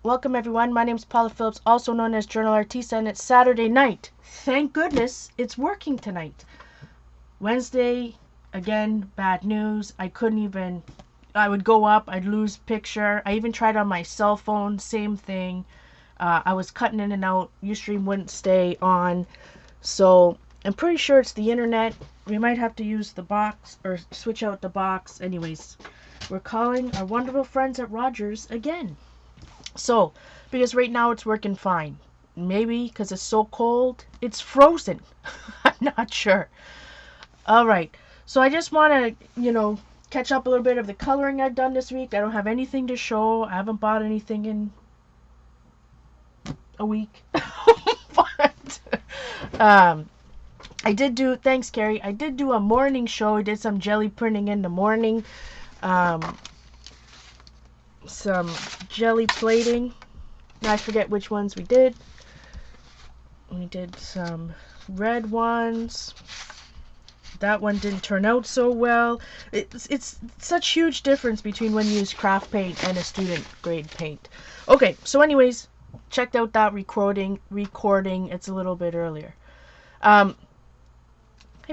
Welcome everyone. My name is Paula Phillips, also known as Journal Artista, and it's Saturday night. Thank goodness it's working tonight. Wednesday, again, bad news. I would go up, I'd lose picture. I even tried on my cell phone, same thing. I was cutting in and out. Ustream wouldn't stay on. So I'm pretty sure it's the internet. We might have to use the box or switch out the box. Anyways, we're calling our wonderful friends at Rogers again. So, because right now it's working fine. Maybe because it's so cold, it's frozen. I'm not sure. Alright, so I just want to, catch up a little bit of the coloring I've done this week. I don't have anything to show. I haven't bought anything in a week. But, I did do, thanks Carrie, I did do a morning show. I did some jelly printing in the morning. Some jelly plating. I forget which ones we did. We did some red ones. That one didn't turn out so well. It's such huge difference between when you use craft paint and a student grade paint. Okay, so anyways, checked out that recording. It's a little bit earlier. Hey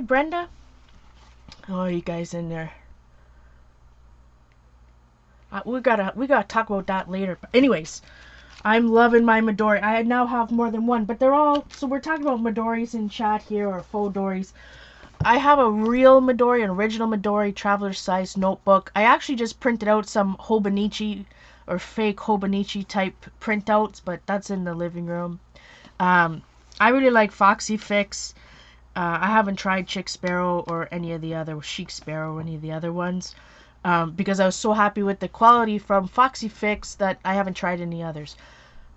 Brenda. Oh, you guys in there. We gotta talk about that later. But anyways, I'm loving my Midori. I now have more than one, but they're all, so we're talking about Midoris in chat here, or faux dories. I have a real Midori, an original Midori traveler size notebook. I actually just printed out some Hobonichi or fake Hobonichi type printouts, but that's in the living room. I really like Foxy Fix. I haven't tried Chick Sparrow or any of the other, Chic Sparrow or any of the other ones. Because I was so happy with the quality from Foxy Fix that I haven't tried any others.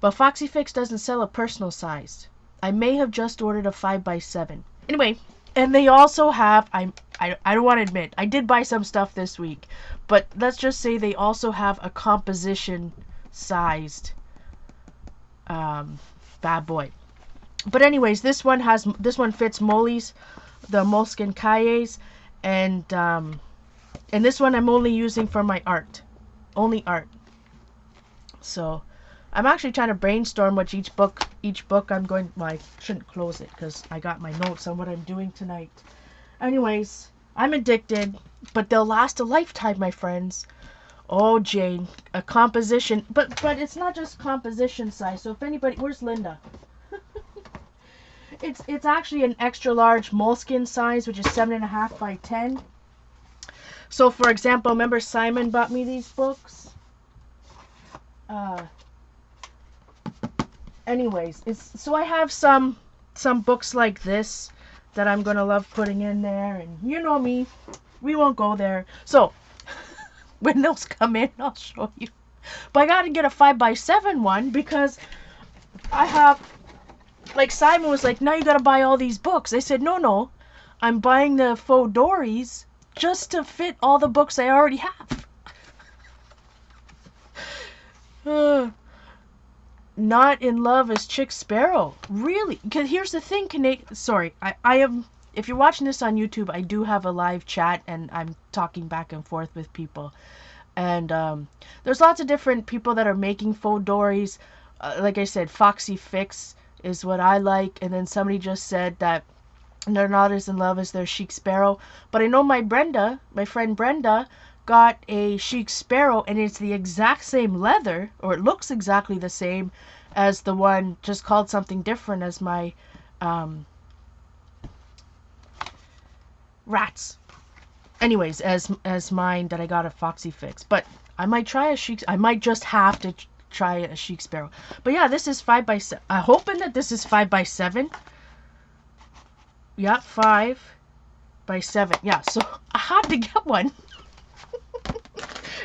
But Foxy Fix doesn't sell a personal size. I may have just ordered a 5x7. Anyway, and they also have, I don't want to admit, I did buy some stuff this week, but let's just say they also have a composition sized bad boy. But anyways, this one fits Molly's, the Moleskine Kayes, and this one I'm only using for my art. Only art. So, I'm actually trying to brainstorm which each book I'm going, well, I shouldn't close it because I got my notes on what I'm doing tonight. Anyways, I'm addicted, but they'll last a lifetime, my friends. Oh, Jane, a composition, but it's not just composition size. So if anybody, where's Linda? It's actually an extra large Moleskine size, which is 7.5 by 10. So, for example, remember Simon bought me these books? Anyways, so I have some books like this that I'm going to love putting in there. And you know me, we won't go there. So, when those come in, I'll show you. But I got to get a 5x7 one because I have, like Simon was like, now you got to buy all these books. I said, no, I'm buying the faux dories just to fit all the books I already have. Not in love as Chick Sparrow. Really? Because here's the thing, sorry, I am, if you're watching this on YouTube, I do have a live chat and I'm talking back and forth with people. And there's lots of different people that are making faux dories. Like I said, Foxy Fix is what I like. And then somebody just said that they're not as in love as their Chic Sparrow. But I know my friend Brenda, got a Chic Sparrow, and it's the exact same leather, or it looks exactly the same as the one, just called something different, as my rats. Anyways, as mine that I got at Foxy Fix. But I might try I might just have to try a Chic Sparrow. But yeah, this is 5x7. I'm hoping that this is 5x7. Yeah, 5x7. Yeah, so I had to get one.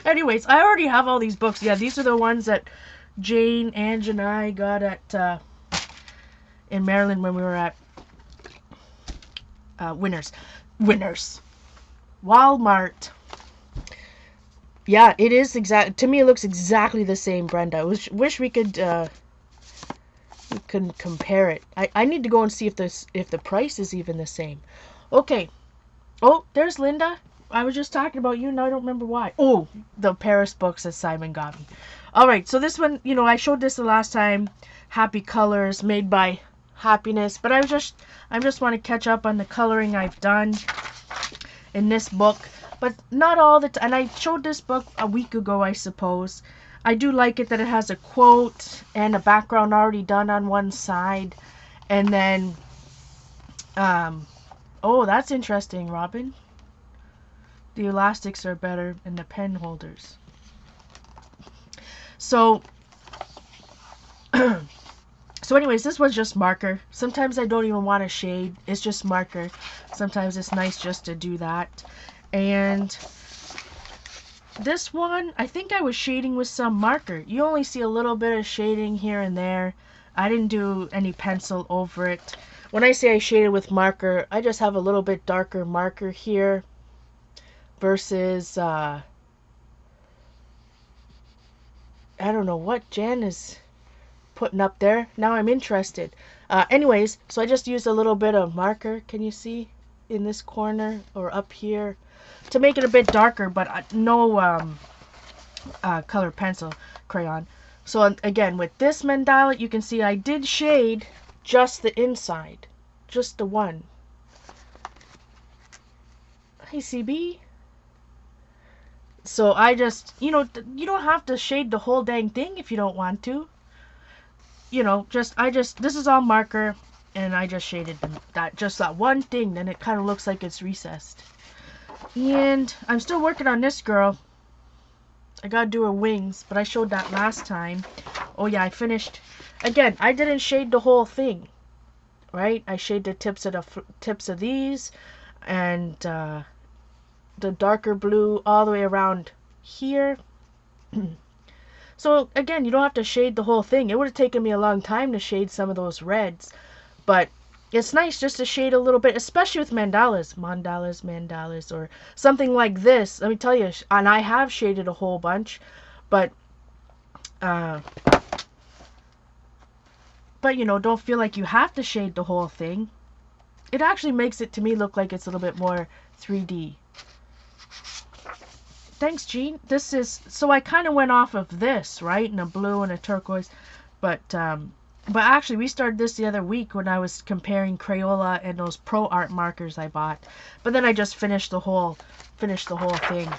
Anyways, I already have all these books. Yeah, these are the ones that Jane, Ange, and I got at in Maryland when we were at Winners. Walmart. Yeah, it is to me it looks exactly the same, Brenda. I wish we could compare it. I need to go and see if the price is even the same. Okay. Oh, there's Linda. I was just talking about you and I don't remember why. Oh, the Paris books that Simon got me. Alright, so this one, I showed this the last time. Happy Colors, made by Happiness. But I just want to catch up on the coloring I've done in this book. But not all the time. And I showed this book a week ago, I suppose. I do like it that it has a quote and a background already done on one side. And then, oh, that's interesting, Robin. The elastics are better in the pen holders. So, so anyways, this was just marker. Sometimes I don't even want to shade. It's just marker. Sometimes it's nice just to do that. And this one, I think I was shading with some marker. You only see a little bit of shading here and there. I didn't do any pencil over it. When I say I shaded with marker, I just have a little bit darker marker here versus, I don't know what Jan is putting up there. Now I'm interested. Anyways, so I just used a little bit of marker. Can you see in this corner or up here to make it a bit darker, but no color pencil crayon. So again, with this mandala, you can see I did shade just the inside, just the one. Hey, CB. So I just, you don't have to shade the whole dang thing if you don't want to. This is all marker, and I just shaded that one thing, then it kind of looks like it's recessed. And I'm still working on this girl. I gotta do her wings, but I showed that last time. Oh yeah, I finished. Again, I didn't shade the whole thing, right? I shaded the tips of these, and the darker blue all the way around here. So again, you don't have to shade the whole thing. It would have taken me a long time to shade some of those reds, but it's nice just to shade a little bit, especially with mandalas, or something like this. Let me tell you, and I have shaded a whole bunch, but don't feel like you have to shade the whole thing. It actually makes it, to me, look like it's a little bit more 3D. Thanks, Jean. This is, so I kind of went off of this, right? In a blue and a turquoise. But actually, we started this the other week when I was comparing Crayola and those Pro Art markers I bought. But then I just finished the whole thing.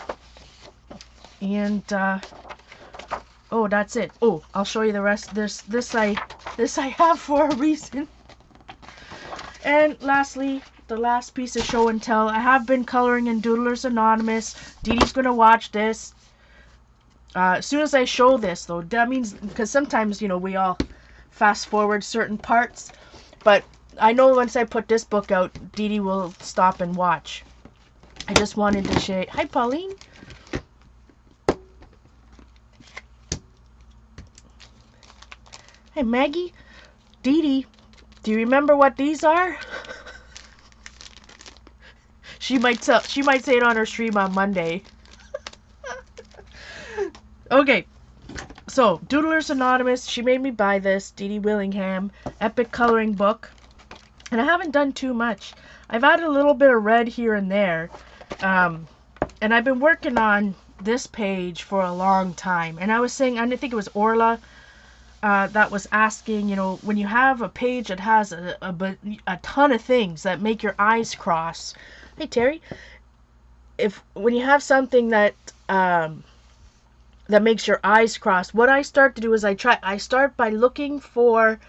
And, oh, that's it. Oh, I'll show you the rest. This I have for a reason. And lastly, the last piece of show and tell. I have been coloring in Doodlers Anonymous. Dee Dee's gonna watch this. As soon as I show this, though, that means, because sometimes, we all fast forward certain parts. But I know once I put this book out, Dee Dee will stop and watch. I just wanted to share. Hi, Pauline. Hey, Maggie. Dee Dee, do you remember what these are? She might say it on her stream on Monday. Okay, so Doodlers Anonymous. She made me buy this. Dee Dee Willingham epic coloring book, and I haven't done too much. I've added a little bit of red here and there, and I've been working on this page for a long time. And I was saying, I think it was Orla that was asking, when you have a page that has a ton of things that make your eyes cross. Hey, Terry. When you have something that that makes your eyes cross, what I start to do is I start by looking for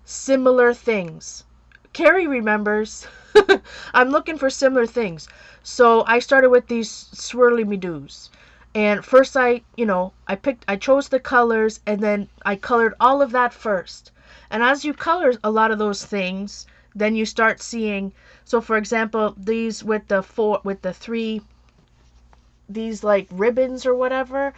similar things. Carrie remembers. I'm looking for similar things. So I started with these swirly me-doos. And first I chose the colors, and then I colored all of that first. And as you color a lot of those things, then you start seeing, so for example, these with the three, these like ribbons or whatever,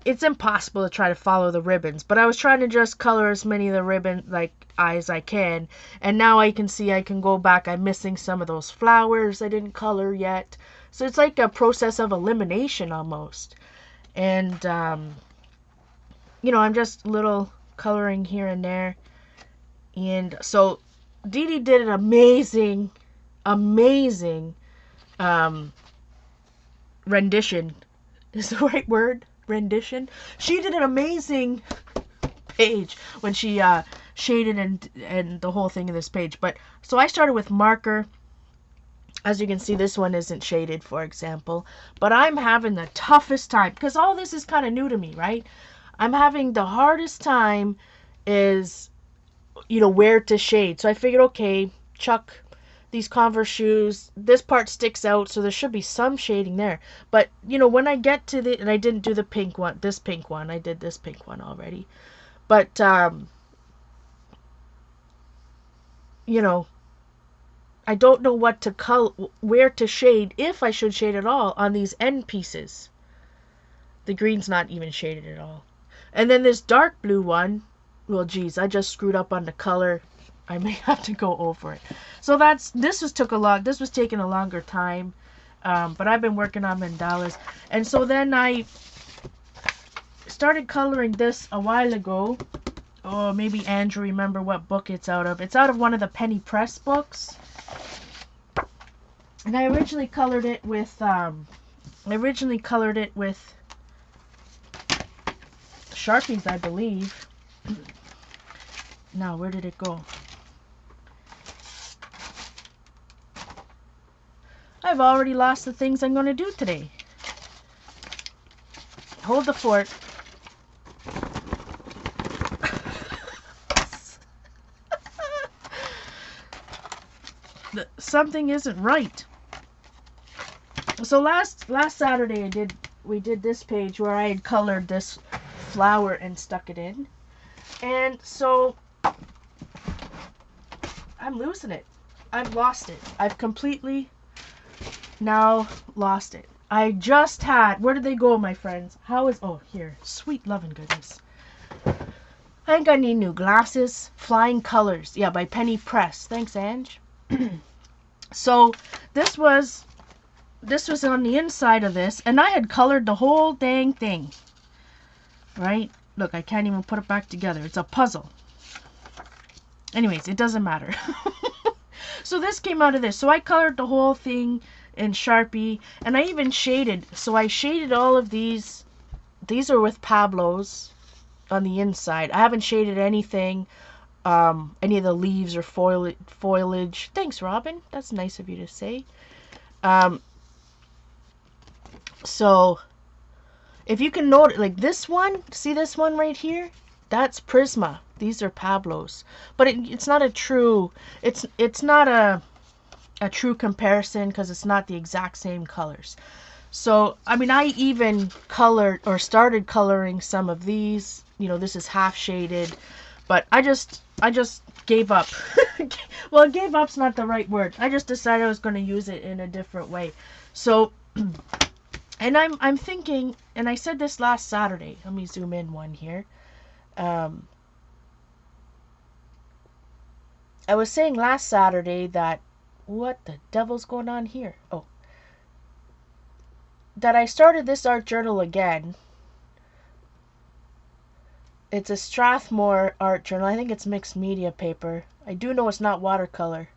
it's impossible to try to follow the ribbons, but I was trying to just color as many of the ribbon as I can, and now I can see I can go back. I'm missing some of those flowers I didn't color yet, so it's like a process of elimination almost. And I'm just little coloring here and there. And so Dee Dee did an amazing rendition is the right word. Rendition. She did an amazing page when she shaded and the whole thing in this page. But so I started with marker. As you can see, this one isn't shaded, for example. But I'm having the toughest time because all this is kind of new to me, right? I'm having the hardest time is, where to shade. So I figured, okay, chuck these Converse shoes. This part sticks out, so there should be some shading there. But, when I get to and I didn't do the pink one, this pink one. I did this pink one already. But, I don't know what to where to shade, if I should shade at all, on these end pieces. The green's not even shaded at all. And then this dark blue one, well, geez, I just screwed up on the color. I may have to go over it. So this was taking a longer time. But I've been working on mandalas. And so then I started coloring this a while ago. Oh, maybe Andrew remember what book it's out of. It's out of one of the Penny Press books. And I originally colored it with Sharpies, I believe. Now, where did it go? I've already lost the things I'm going to do today. Hold the fort. Something isn't right. So last Saturday we did this page where I had colored this flower and stuck it in. And so I'm losing it. I've lost it. I've completely now lost it. I just had, where did they go, my friends? Oh, here. Sweet loving goodness. I think I need new glasses. Flying Colors. Yeah, by Penny Press. Thanks, Ange. So this was on the inside of this, and I had colored the whole dang thing. Right? Look, I can't even put it back together. It's a puzzle. Anyways, it doesn't matter. So this came out of this. So I colored the whole thing in Sharpie, and I even shaded. So I shaded all of these. These are with Pablo's on the inside. I haven't shaded anything. Any of the leaves or foliage. Thanks, Robin. That's nice of you to say. So, if you can note, like this one, see this one right here? That's Prisma. These are Pablo's. But it's not a true, it's not a true comparison because it's not the exact same colors. So, I mean, I even colored or started coloring some of these. This is half shaded. But I just gave up. Well, gave up's not the right word. I just decided I was going to use it in a different way. So, and I'm thinking, and I said this last Saturday. Let me zoom in one here. I was saying last Saturday that, what the devil's going on here? Oh. That I started this art journal again. It's a Strathmore art journal. I think it's mixed media paper. I do know it's not watercolor.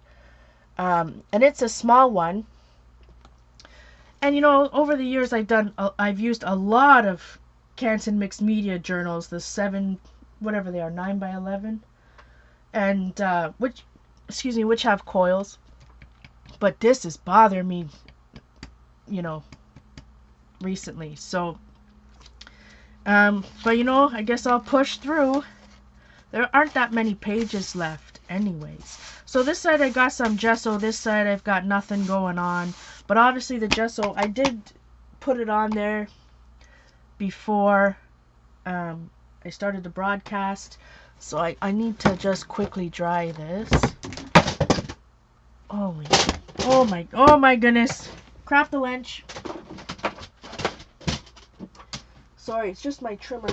And it's a small one. And over the years I've used a lot of Canson mixed media journals, the 7, whatever they are, 9x11. And which have coils. But this is bothering me, recently. So but I guess I'll push through. There aren't that many pages left anyways. So this side I got some gesso, this side I've got nothing going on. But obviously the gesso, I did put it on there before I started the broadcast. So I need to just quickly dry this. Oh my goodness. Crap the wench. Sorry, it's just my trimmer.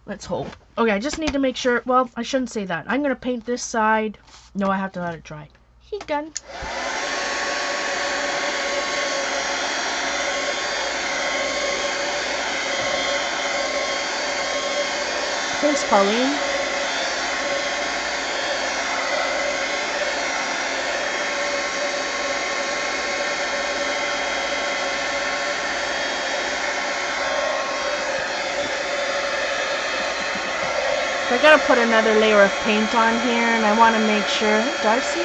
Let's hope. Okay, I just need to make sure. Well, I shouldn't say that. I'm going to paint this side. No, I have to let it dry. Heat gun. Thanks, Pauline. So I gotta put another layer of paint on here, and I want to make sure. Hey, Darcy,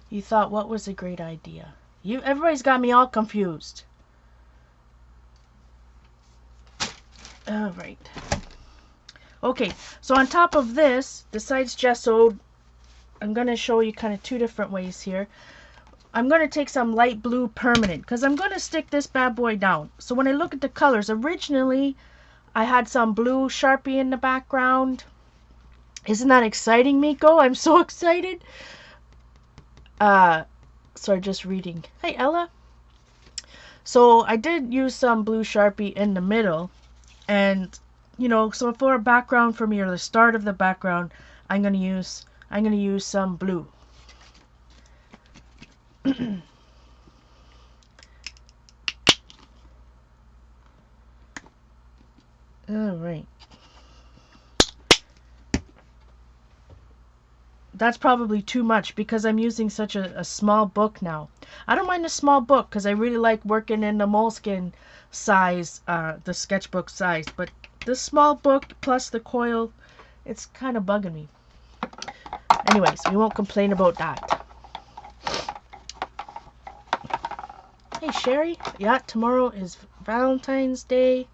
you thought what was a great idea? Everybody's got me all confused. All right. Okay, so on top of this, besides gesso, I'm gonna show you kind of two different ways here. I'm gonna take some light blue permanent because I'm gonna stick this bad boy down. So when I look at the colors, originally I had some blue Sharpie in the background. Isn't that exciting, Miko? I'm so excited. Sorry, just reading. Hey, Ella. So I did use some blue Sharpie in the middle, and you know, so for a background for me, or the start of the background, I'm gonna use some blue. All right. That's probably too much because I'm using such a small book now. I don't mind a small book because I really like working in the Moleskine size, the sketchbook size. But this small book plus the coil, it's kind of bugging me. Anyways, we won't complain about that. Hey, Sherry. Yeah, tomorrow is Valentine's Day.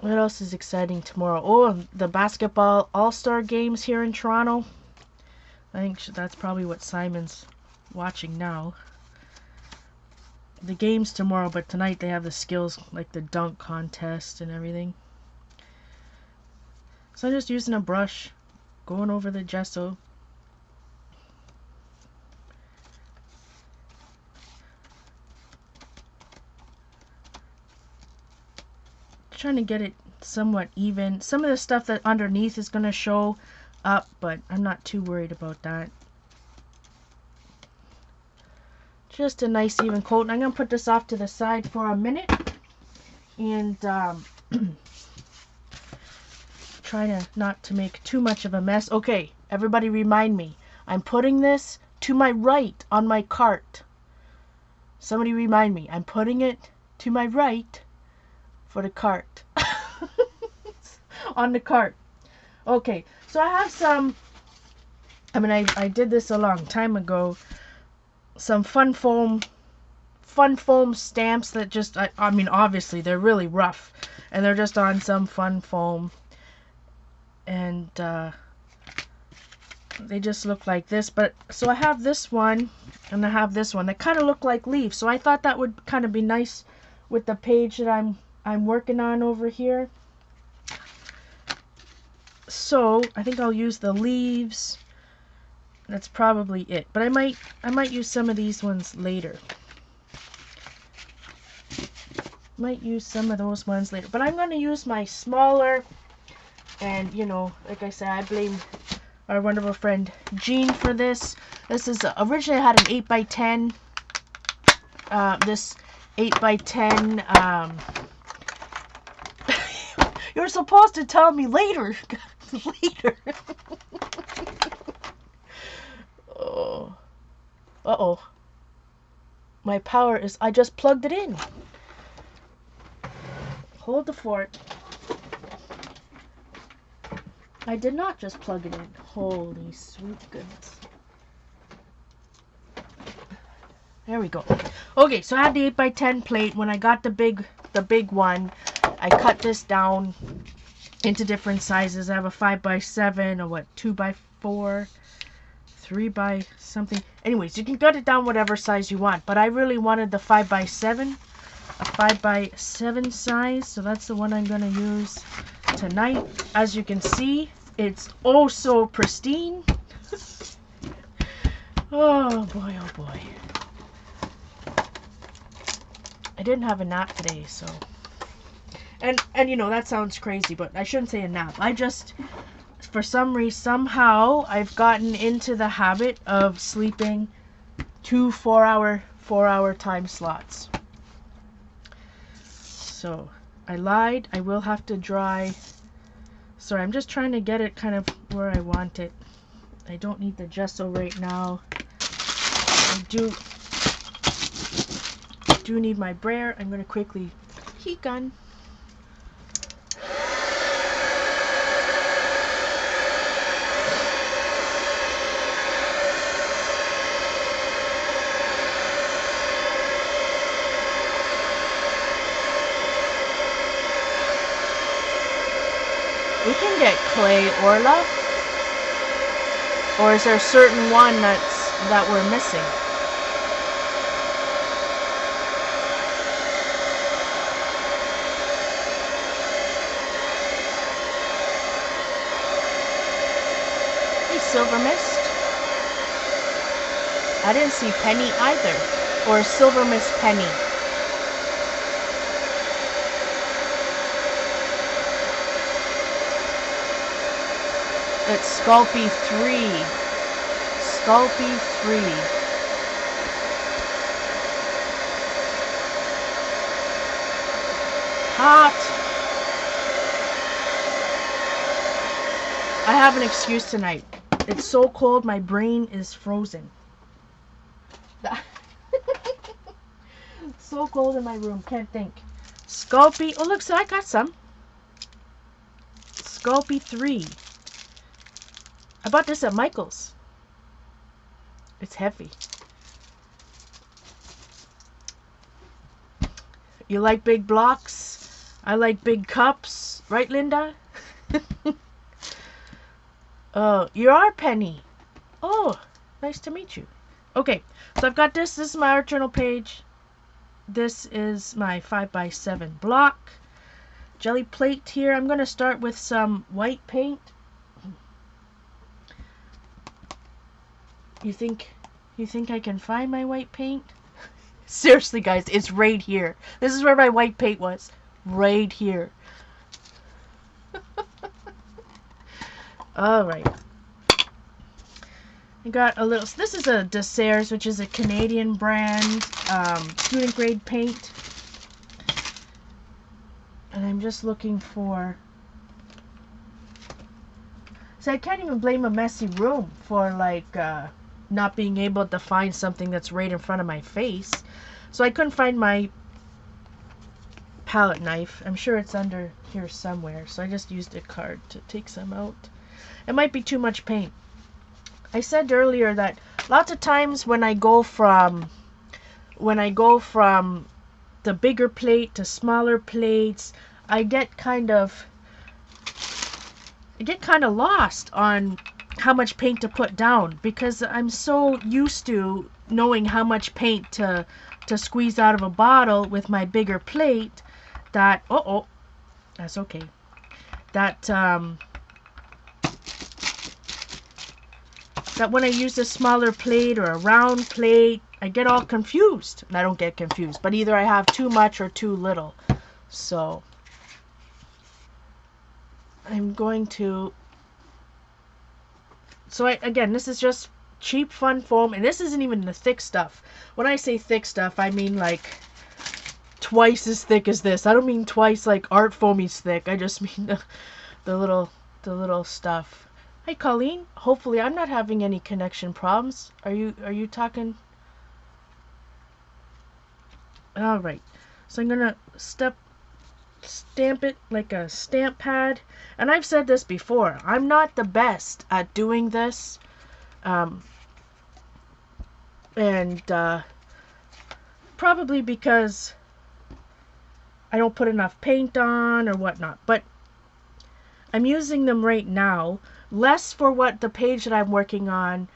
What else is exciting tomorrow? Oh, the basketball all-star games here in Toronto. I think that's probably what Simon's watching now. The game's tomorrow, but tonight they have the skills, like the dunk contest and everything. So I'm just using a brush, going over the gesso. Trying to get it somewhat even. Some of the stuff that underneath is going to show up, but I'm not too worried about that. Just a nice even coat. And I'm going to put this off to the side for a minute and try not to make too much of a mess. Okay, everybody remind me. I'm putting this to my right on my cart. Somebody remind me. I'm putting it to my right for the cart. On the cart. Okay, so I have some, I did this a long time ago, some fun foam stamps that just, I mean, obviously they're really rough, and they're just on some fun foam, and they just look like this. But so I have this one, and I have this one. They kind of look like leaves, so I thought that would kind of be nice with the page that I'm working on over here. So I think I'll use the leaves. That's probably it. But I might use some of these ones later. Might use some of those ones later. But I'm going to use my smaller, and you know, like I said, I blame our wonderful friend Jean for this. This is originally I had an 8x10. This 8x10. You're supposed to tell me later. Later. Oh. Uh-oh. My power is... I just plugged it in. Hold the fort. I did not just plug it in. Holy sweet goodness. There we go. Okay, so I had the 8x10 plate. When I got the big one, I cut this down into different sizes. I have a 5x7, a 2x4, 3x something. Anyways, you can cut it down whatever size you want, but I really wanted the 5x7, a 5x7 size, so that's the one I'm going to use tonight. As you can see, it's oh so pristine. Oh boy, oh boy. I didn't have a nap today, so... And you know, that sounds crazy, but I shouldn't say a nap. I just, for some reason, somehow, I've gotten into the habit of sleeping 2 4-hour time slots. So, I lied. I will have to dry. Sorry, I'm just trying to get it kind of where I want it. I don't need the gesso right now. I do do need my brayer. I'm going to quickly heat gun. We can get clay Orla. Or is there a certain one that we're missing? Hey, Silver Mist. I didn't see Penny either. Or Silver Mist Penny. It's Sculpey 3. Sculpey 3. Hot. I have an excuse tonight. It's so cold, my brain is frozen. So cold in my room, can't think. Sculpey. Oh, look, so I got some. Sculpey 3. I bought this at Michael's. It's heavy. You like big blocks? I like big cups. Right, Linda? You are Penny. Oh, nice to meet you. Okay, so I've got this. This is my art journal page. This is my 5x7 block. Jelly plate here. I'm going to start with some white paint. You think I can find my white paint? Seriously, guys, it's right here. This is where my white paint was. Right here. Alright. I got a little... This is a Desserts, which is a Canadian brand. Student grade paint. And I'm just looking for... So I can't even blame a messy room for, like, not being able to find something that's right in front of my face. So I couldn't find my palette knife. I'm sure it's under here somewhere. So I just used a card to take some out. It might be too much paint. I said earlier that lots of times when I go from the bigger plate to smaller plates, I get kind of lost on how much paint to put down, because I'm so used to knowing how much paint to squeeze out of a bottle with my bigger plate that that's okay. That when I use a smaller plate or a round plate, I get all confused. And I don't get confused, but either I have too much or too little. So I'm going to... So again, this is just cheap fun foam, and this isn't even the thick stuff. When I say thick stuff, I mean like twice as thick as this. I don't mean twice like art foamy's thick. I just mean the little stuff. Hi, Colleen. Hopefully I'm not having any connection problems. Are you talking? All right. So I'm gonna stamp it like a stamp pad. And I've said this before, I'm not the best at doing this, probably because I don't put enough paint on or whatnot, but I'm using them right now, less for what the page that I'm working on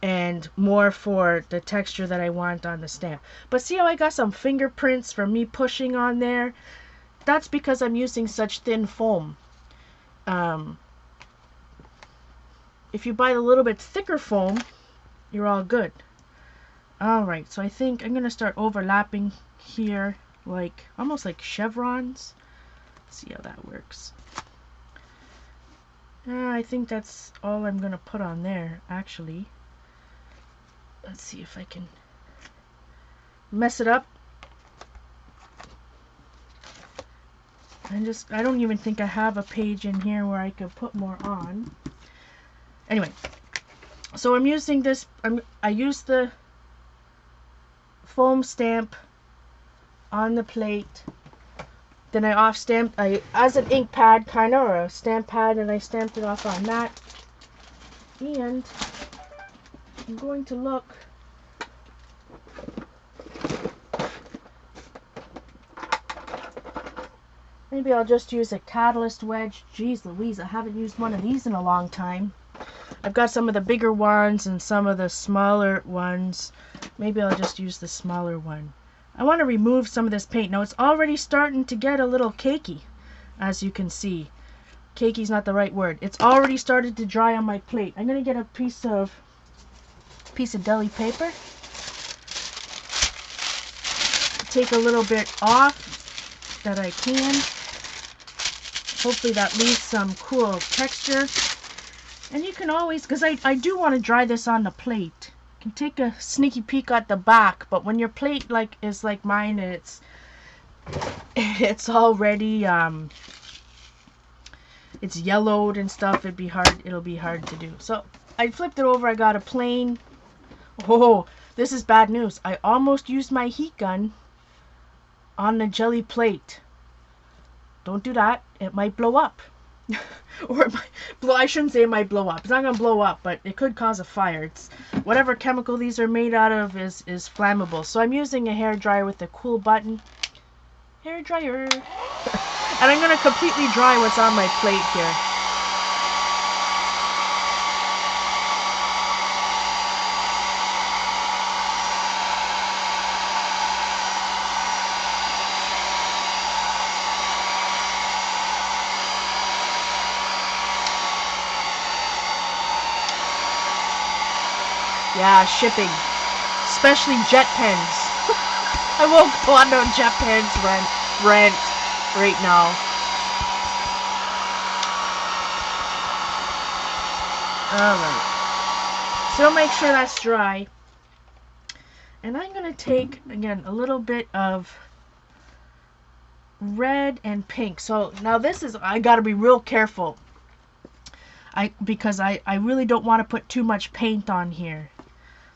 and more for the texture that I want on the stamp. But see how I got some fingerprints from me pushing on there? That's because I'm using such thin foam. If you buy a little bit thicker foam, you're all good. Alright, so I think I'm going to start overlapping here, like almost like chevrons. Let's see how that works. I think that's all I'm going to put on there, actually. Let's see if I can mess it up. I don't even think I have a page in here where I could put more on. Anyway, so I'm using this, I use the foam stamp on the plate. Then I off stamped, as an ink pad kind of, or a stamp pad, and I stamped it off on that. And I'm going to look. Maybe I'll just use a catalyst wedge. Jeez Louise, I haven't used one of these in a long time. I've got some of the bigger ones and some of the smaller ones. Maybe I'll just use the smaller one. I want to remove some of this paint. Now it's already starting to get a little cakey, as you can see. Cakey's not the right word. It's already started to dry on my plate. I'm going to get a piece of deli paper. Take a little bit off that I can. Hopefully that leaves some cool texture. And you can always, because I do want to dry this on the plate. You can take a sneaky peek at the back, but when your plate is like mine, and it's already it's yellowed and stuff, it'll be hard to do. So I flipped it over. I got a plain. Oh, this is bad news. I almost used my heat gun on the jelly plate. Don't do that. It might blow up. Or it might blow. I shouldn't say it might blow up. It's not going to blow up, but it could cause a fire. It's whatever chemical these are made out of is flammable. So I'm using a hair dryer with a cool button. Hair dryer. And I'm going to completely dry what's on my plate here. Yeah, shipping. Especially jet pens. I won't go on no jet pens rent right now. Alright. So make sure that's dry. And I'm going to take, again, a little bit of red and pink. So now this is, I got to be real careful. Because I really don't want to put too much paint on here.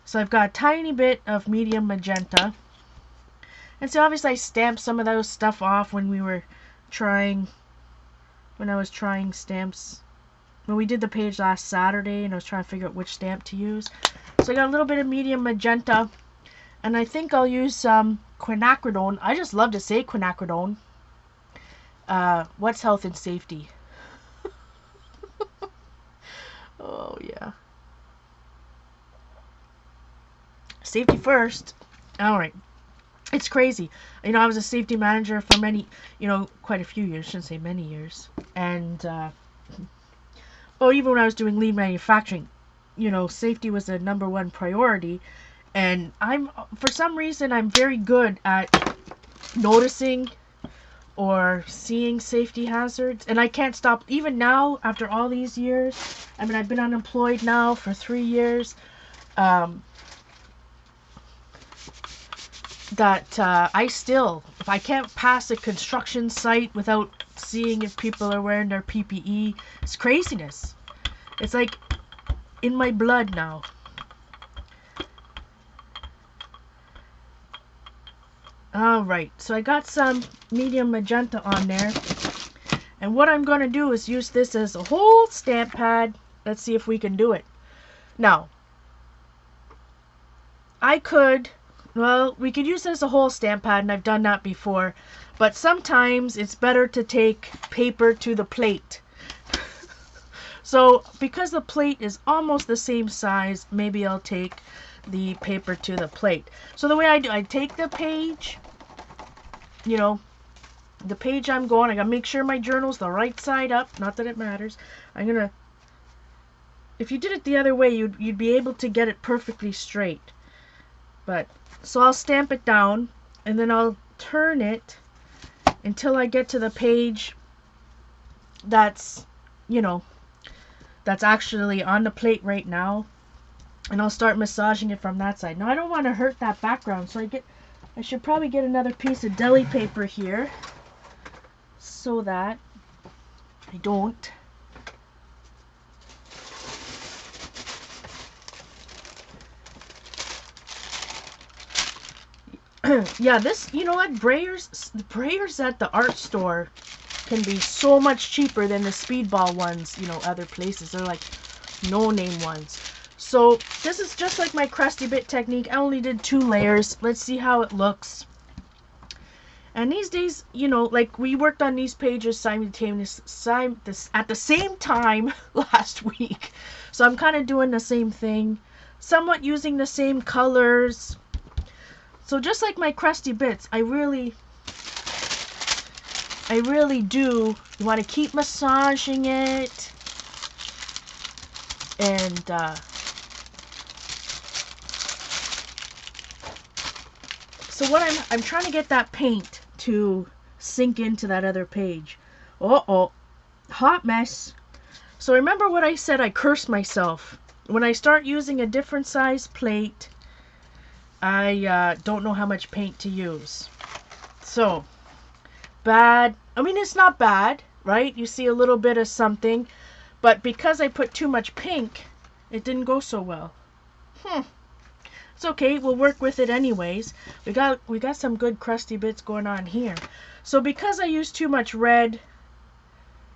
So I've got a tiny bit of medium magenta. And so obviously I stamped some of those stuff off when I was trying stamps. When we did the page last Saturday and I was trying to figure out which stamp to use. So I got a little bit of medium magenta. And I think I'll use some quinacridone. I just love to say quinacridone. What's health and safety? Oh, yeah. Safety first. Alright. It's crazy. I was a safety manager for quite a few years. Shouldn't say many years. And, even when I was doing lean manufacturing, safety was the #1 priority. And for some reason, I'm very good at noticing or seeing safety hazards. And I can't stop, even now, after all these years. I've been unemployed now for 3 years. I still, if I can't pass a construction site without seeing if people are wearing their PPE, it's craziness. It's like in my blood now. Alright, so I got some medium magenta on there. And what I'm going to do is use this as a whole stamp pad. Let's see if we can do it. Now, we could use this as a whole stamp pad, and I've done that before. But sometimes it's better to take paper to the plate. So, because the plate is almost the same size, maybe I'll take the paper to the plate. So the way I do, I take the page, the page I'm going, I gotta make sure my journal's the right side up, not that it matters. If you did it the other way, you'd be able to get it perfectly straight. So I'll stamp it down, and then I'll turn it until I get to the page that's actually on the plate right now. And I'll start massaging it from that side. Now, I don't want to hurt that background, so I should probably get another piece of deli paper here so that I don't. Yeah, this, you know what, Brayers at the art store can be so much cheaper than the Speedball ones, you know, other places. They're like no-name ones. So this is just like my crusty bit technique. I only did 2 layers. Let's see how it looks. And these days, you know, like we worked on these pages simultaneously at the same time last week. So I'm kind of doing the same thing, somewhat using the same colors. So just like my crusty bits, I really do. You want to keep massaging it, and so what I'm trying to get that paint to sink into that other page. Uh-oh, hot mess. So remember what I said, I curse myself. When I start using a different size plate, I don't know how much paint to use. So, bad. I mean, it's not bad, right? You see a little bit of something, but because I put too much pink, it didn't go so well. It's okay, we'll work with it anyways. We got some good crusty bits going on here. So because I used too much red,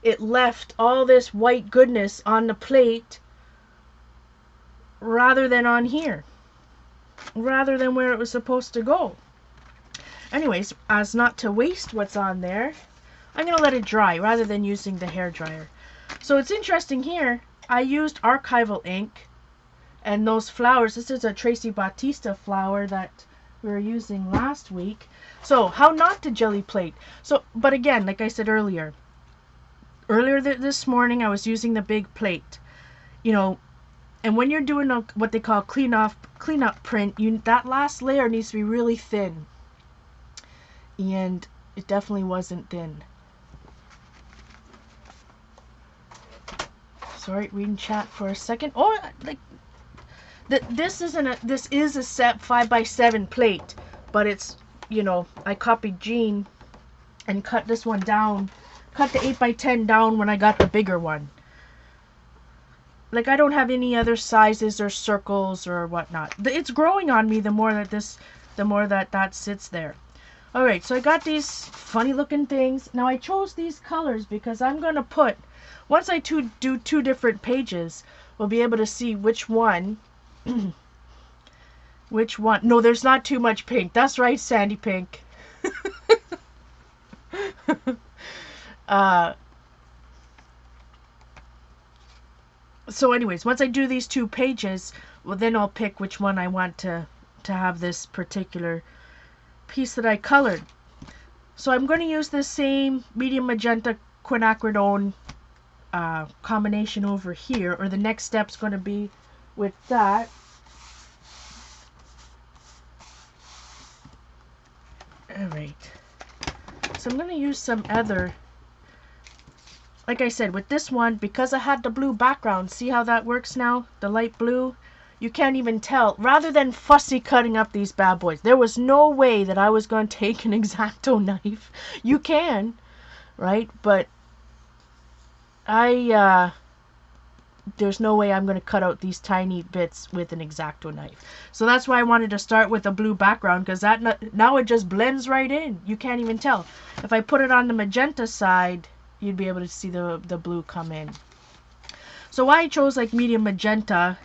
it left all this white goodness on the plate rather than on here. Rather than where it was supposed to go. Anyways, as not to waste what's on there, I'm going to let it dry rather than using the hair dryer. So it's interesting here, I used archival ink, and those flowers, this is a Tracy Bautista flower that we were using last week. So how not to jelly plate. So, but again, like I said earlier this morning I was using the big plate, you know, and when you're doing what they call cleanup print, that last layer needs to be really thin. And it definitely wasn't thin. Sorry, reading chat for a second. Oh, like this is a set 5x7 plate, but it's, you know, I copied Jean and cut this one down, cut the 8x10 down when I got the bigger one. Like, I don't have any other sizes or circles or whatnot. It's growing on me the more that sits there. Alright, so I got these funny looking things. Now I chose these colors because I'm going to put, once I do 2 different pages, we'll be able to see which one, no, there's not too much pink. That's right, Sandy Pink. So anyways, once I do these 2 pages, well, then I'll pick which one I want to have this particular piece that I colored. So I'm going to use the same medium magenta quinacridone combination over here, or the next step's going to be with that. Alright, so I'm going to use some other, like I said, with this one, because I had the blue background, see how that works now? The light blue, you can't even tell. Rather than fussy cutting up these bad boys, there was no way that I was going to take an X-Acto knife. You can, right? But there's no way I'm going to cut out these tiny bits with an X-Acto knife. So that's why I wanted to start with a blue background, because now it just blends right in. You can't even tell. If I put it on the magenta side, you'd be able to see the blue come in. So why I chose like medium magenta,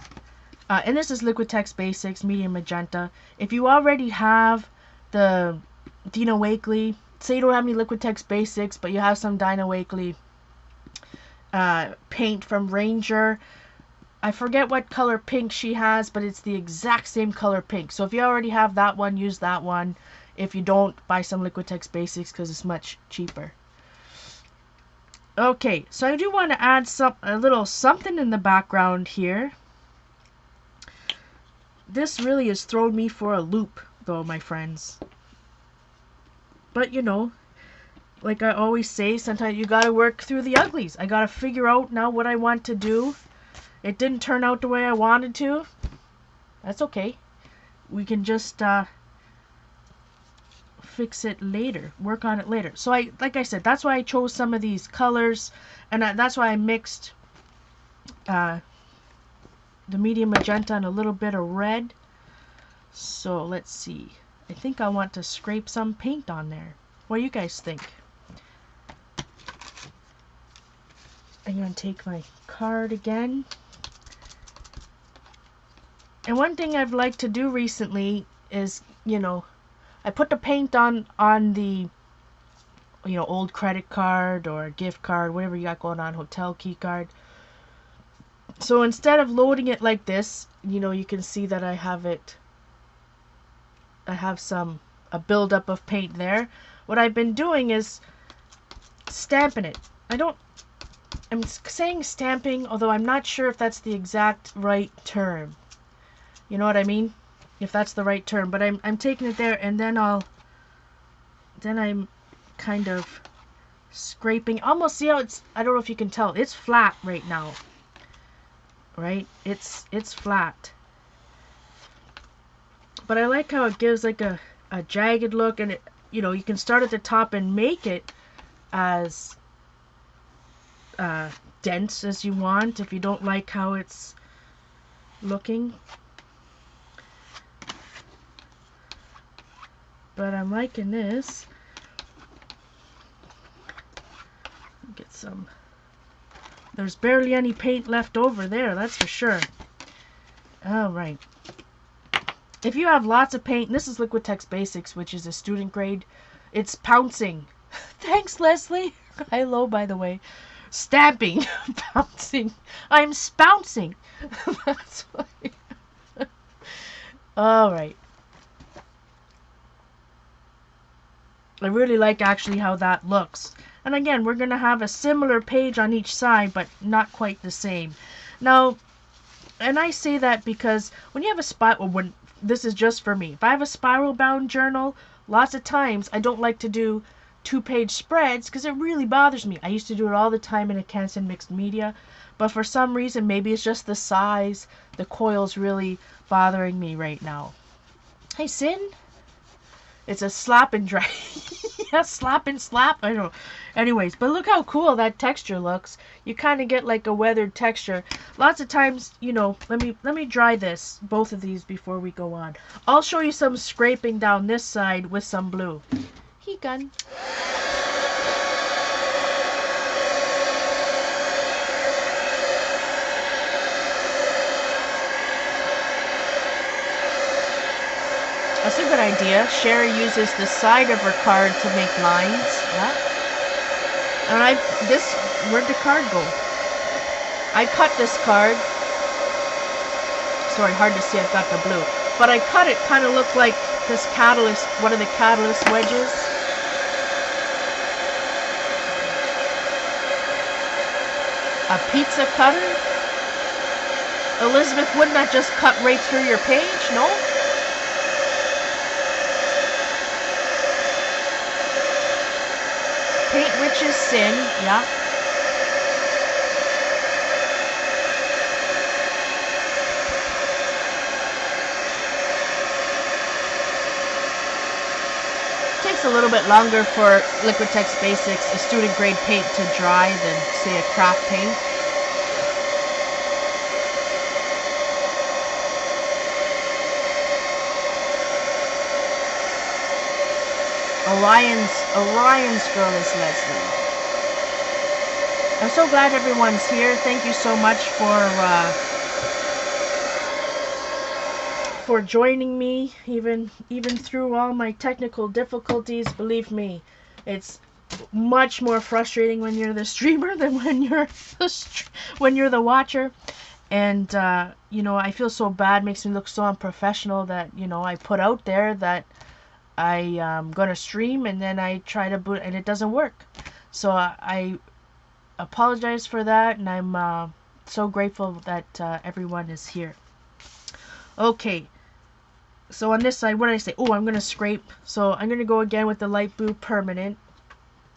and this is Liquitex Basics medium magenta. If you already have the Dina Wakley, say you don't have any Liquitex Basics, but you have some Dina Wakley paint from Ranger. I forget what color pink she has, but it's the exact same color pink. So if you already have that one, use that one. If you don't, buy some Liquitex Basics because it's much cheaper. Okay, so I do want to add a little something in the background here. This really has thrown me for a loop, though, my friends. But, you know, like I always say, sometimes you gotta work through the uglies. I gotta figure out now what I want to do. It didn't turn out the way I wanted to. That's okay. We can just fix it later. Work on it later. So like I said, that's why I chose some of these colors, and that's why I mixed the medium magenta and a little bit of red. So let's see. I think I want to scrape some paint on there. What do you guys think? I'm going to take my card again. And one thing I've liked to do recently is, you know, I put the paint on the, you know, old credit card or gift card, whatever you got going on, hotel key card. So instead of loading it like this, you know, you can see that I have a buildup of paint there. What I've been doing is stamping it. I'm saying stamping, although I'm not sure if that's the exact right term. You know what I mean? If that's the right term. But I'm taking it there, and then I'm kind of scraping. Almost, see how it's, I don't know if you can tell, it's flat right now. Right? It's flat. But I like how it gives like a jagged look, and it, you know, you can start at the top and make it as dense as you want if you don't like how it's looking. But I'm liking this. Get some. There's barely any paint left over there, that's for sure. Alright. If you have lots of paint, this is Liquitex Basics, which is a student grade. It's pouncing. Thanks, Leslie. Hello, by the way. Stamping. Pouncing. I'm spouncing. That's why. Alright. I really like actually how that looks. And again, we're going to have a similar page on each side, but not quite the same. Now, and I say that because when you have a spiral, when this is just for me, if I have a spiral bound journal, lots of times I don't like to do 2-page spreads because it really bothers me. I used to do it all the time in a Canson Mixed Media, but for some reason, maybe it's just the size, the coil's really bothering me right now. Hey, Sin? It's a slap and dry. Yeah, slap and slap. I don't know. Anyways, but look how cool that texture looks. You kind of get like a weathered texture. Lots of times, you know, let me dry this, both of these, before we go on. I'll show you some scraping down this side with some blue. Heat gun. That's a good idea. Sherry uses the side of her card to make lines. Yeah. And where'd the card go? I cut this card. Sorry, hard to see, I've got the blue. But I cut it, kind of looked like this catalyst, one of the catalyst wedges. A pizza cutter? Elizabeth, wouldn't that just cut right through your page? No? Paint Witch's Sin, yeah. Takes a little bit longer for Liquitex Basics, a student grade paint, to dry than, say, a craft paint. Orion's girl is Leslie. I'm so glad everyone's here. Thank you so much for joining me, even through all my technical difficulties. Believe me, it's much more frustrating when you're the streamer than when you're the watcher. And you know, I feel so bad. Makes me look so unprofessional that, you know, I put out there that I'm gonna stream, and then I try to boot and it doesn't work. So I apologize for that, and I'm so grateful that everyone is here. Okay, so on this side, what did I say? Oh, I'm gonna scrape. So I'm gonna go again with the light blue permanent,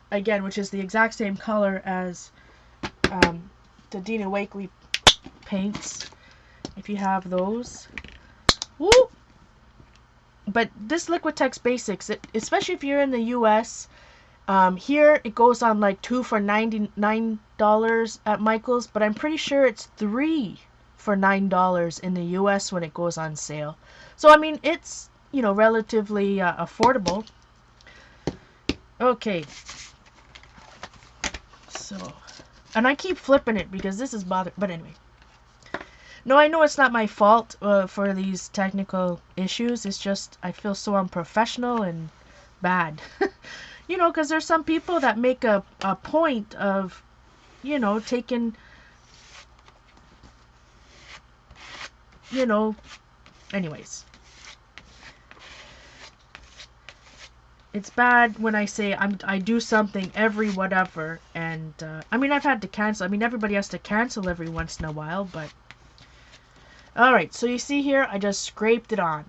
again, which is the exact same color as the Dina Wakley paints, if you have those. Woo! But this Liquitex Basics, especially if you're in the US, here it goes on like 2 for $99 at Michael's, but I'm pretty sure it's 3 for $9 in the US when it goes on sale. So I mean, it's you know, relatively affordable. Okay. So, and I keep flipping it because this is bothering. But anyway. No, I know it's not my fault for these technical issues. It's just I feel so unprofessional and bad. You know, because there's some people that make a point of, you know, taking, you know, anyways. It's bad when I say I do something every whatever, and I mean I've had to cancel. I mean everybody has to cancel every once in a while, but all right. So you see here, I just scraped it on.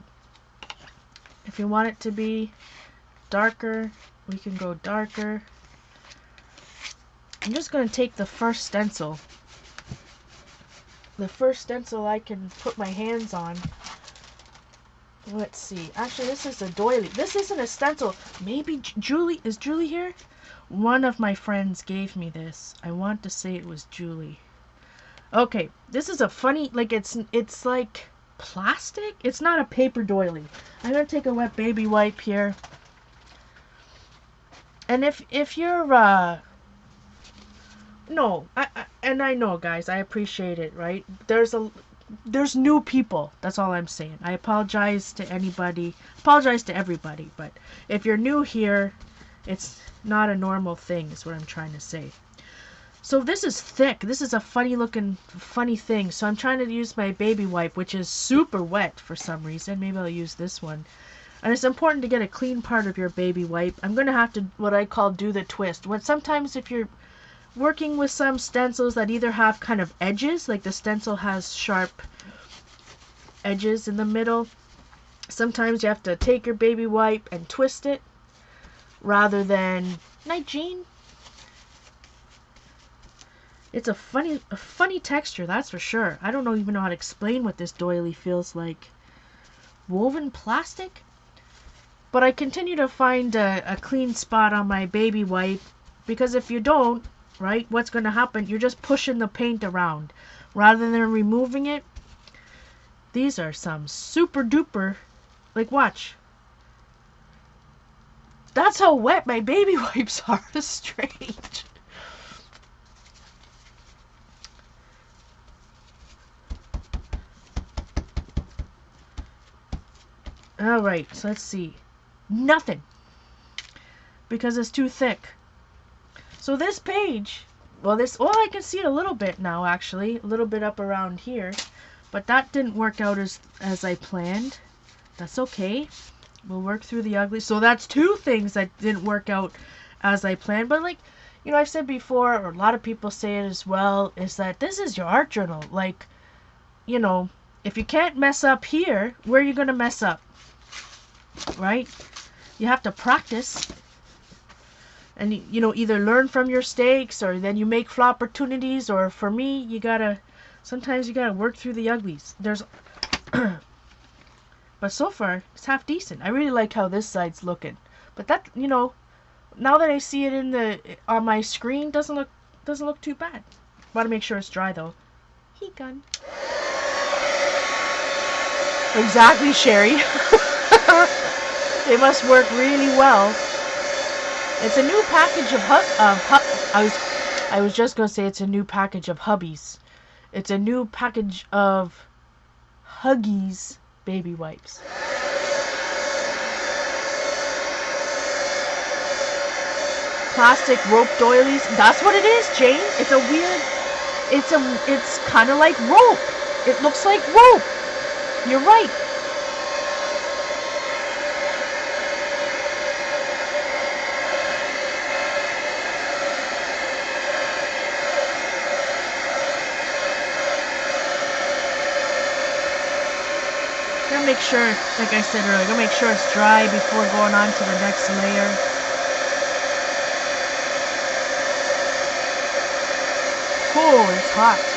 If you want it to be darker, we can go darker. I'm just gonna take the first stencil. The first stencil I can put my hands on. Let's see. Actually, this is a doily. This isn't a stencil. Maybe Julie. Is Julie here? One of my friends gave me this. I want to say it was Julie. Okay, this is a funny, like it's like plastic. It's not a paper doily. I'm gonna take a wet baby wipe here. And if you're no, I know, guys, I appreciate it, right? There's new people. That's all I'm saying. I apologize to anybody. Apologize to everybody, but if you're new here, it's not a normal thing, is what I'm trying to say. So this is thick. This is a funny looking, funny thing. So I'm trying to use my baby wipe, which is super wet for some reason. Maybe I'll use this one. And it's important to get a clean part of your baby wipe. I'm going to have to, what I call, do the twist. When sometimes if you're working with some stencils that either have kind of edges, like the stencil has sharp edges in the middle, sometimes you have to take your baby wipe and twist it rather than, night Jean. It's a funny texture, that's for sure. I don't even know how to explain what this doily feels like. Woven plastic? But I continue to find a clean spot on my baby wipe, because if you don't, right, what's going to happen? You're just pushing the paint around rather than removing it. These are some super duper, like, watch. That's how wet my baby wipes are. It's strange. Alright, so let's see. Nothing. Because it's too thick. So this page, well, I can see it a little bit now, actually. A little bit up around here. But that didn't work out as I planned. That's okay. We'll work through the ugly. So that's two things that didn't work out as I planned. But, like, you know, I've said before, or a lot of people say it as well, is that this is your art journal. Like, you know, if you can't mess up here, where are you going to mess up? Right? You have to practice. And, you know, either learn from your mistakes, or then you make for opportunities, or for me, sometimes you gotta work through the uglies. But so far, it's half decent. I really like how this side's looking. But that, you know, now that I see it on my screen, doesn't look too bad. Want to make sure it's dry though. Heat gun. Exactly, Sherry. They must work really well. It's a new package of I was just gonna say it's a new package of Hubbies. It's a new package of Huggies baby wipes. Plastic rope doilies. That's what it is, Jane. It's a weird. It's kind of like rope. It looks like rope. You're right. Make sure, like I said earlier, make sure it's dry before going on to the next layer. Oh, it's hot.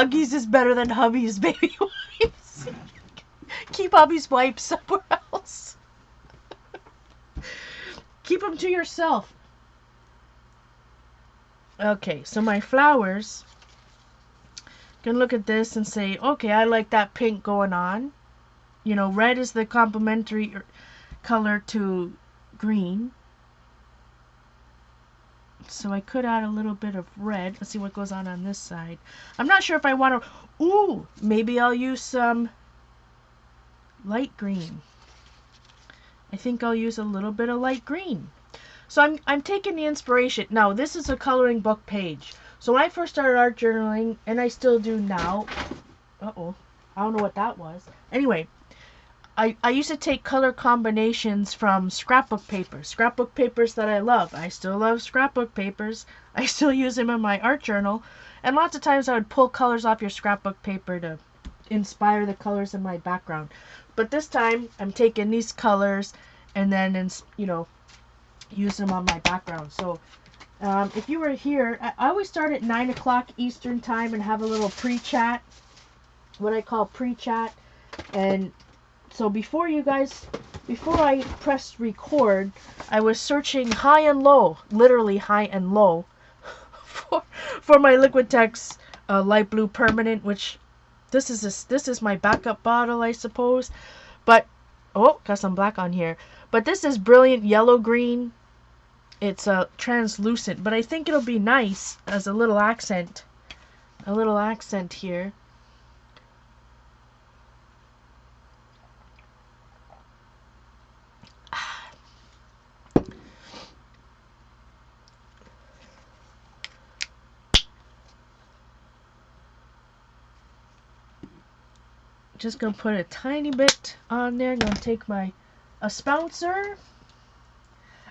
Huggies is better than Hubby's baby wipes. Keep Hubby's wipes somewhere else. Keep them to yourself. Okay, so my flowers, can look at this and say, okay, I like that pink going on. You know, red is the complementary color to green. So I could add a little bit of red. Let's see what goes on this side. I'm not sure if I want to... Ooh, maybe I'll use some light green. I think I'll use a little bit of light green. So I'm taking the inspiration. Now, this is a coloring book page. So when I first started art journaling, and I still do now... Uh-oh. I don't know what that was. Anyway, I used to take color combinations from scrapbook papers. Scrapbook papers that I love. I still love scrapbook papers. I still use them in my art journal. And lots of times I would pull colors off your scrapbook paper to inspire the colors in my background. But this time, I'm taking these colors and then, you know, use them on my background. So, if you were here, I always start at 9 o'clock Eastern time and have a little pre-chat. What I call pre-chat. And so before I pressed record, I was searching high and low, literally high and low, for my Liquitex light blue permanent, which this is my backup bottle, I suppose. But got some black on here. But this is brilliant yellow green. It's translucent, but I think it'll be nice as a little accent here. Just gonna put a tiny bit on there. I'm gonna take a spouncer,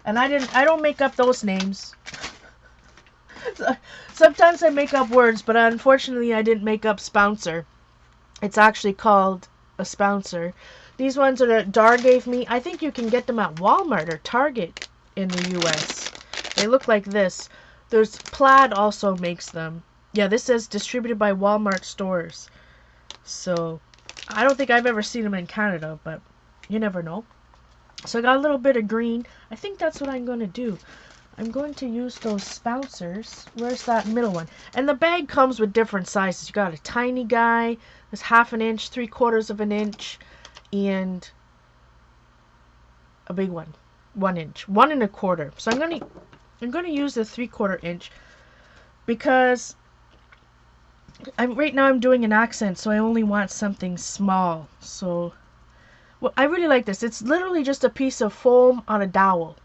and I don't make up those names. Sometimes I make up words, but unfortunately I didn't make up spouncer. It's actually called a spouncer. These ones are that Dar gave me. I think you can get them at Walmart or Target in the US. They look like this. There's Plaid also makes them. Yeah, this says distributed by Walmart stores. So I don't think I've ever seen them in Canada, but you never know. So I got a little bit of green. I think that's what I'm going to do. I'm going to use those spouncers. Where's that middle one? And the bag comes with different sizes. You got a tiny guy, that's 1/2 inch, 3/4 of an inch, and a big one, 1 inch, 1 1/4. So I'm gonna use the 3/4 inch because right now I'm doing an accent, so I only want something small. So, well, I really like this. It's literally just a piece of foam on a dowel,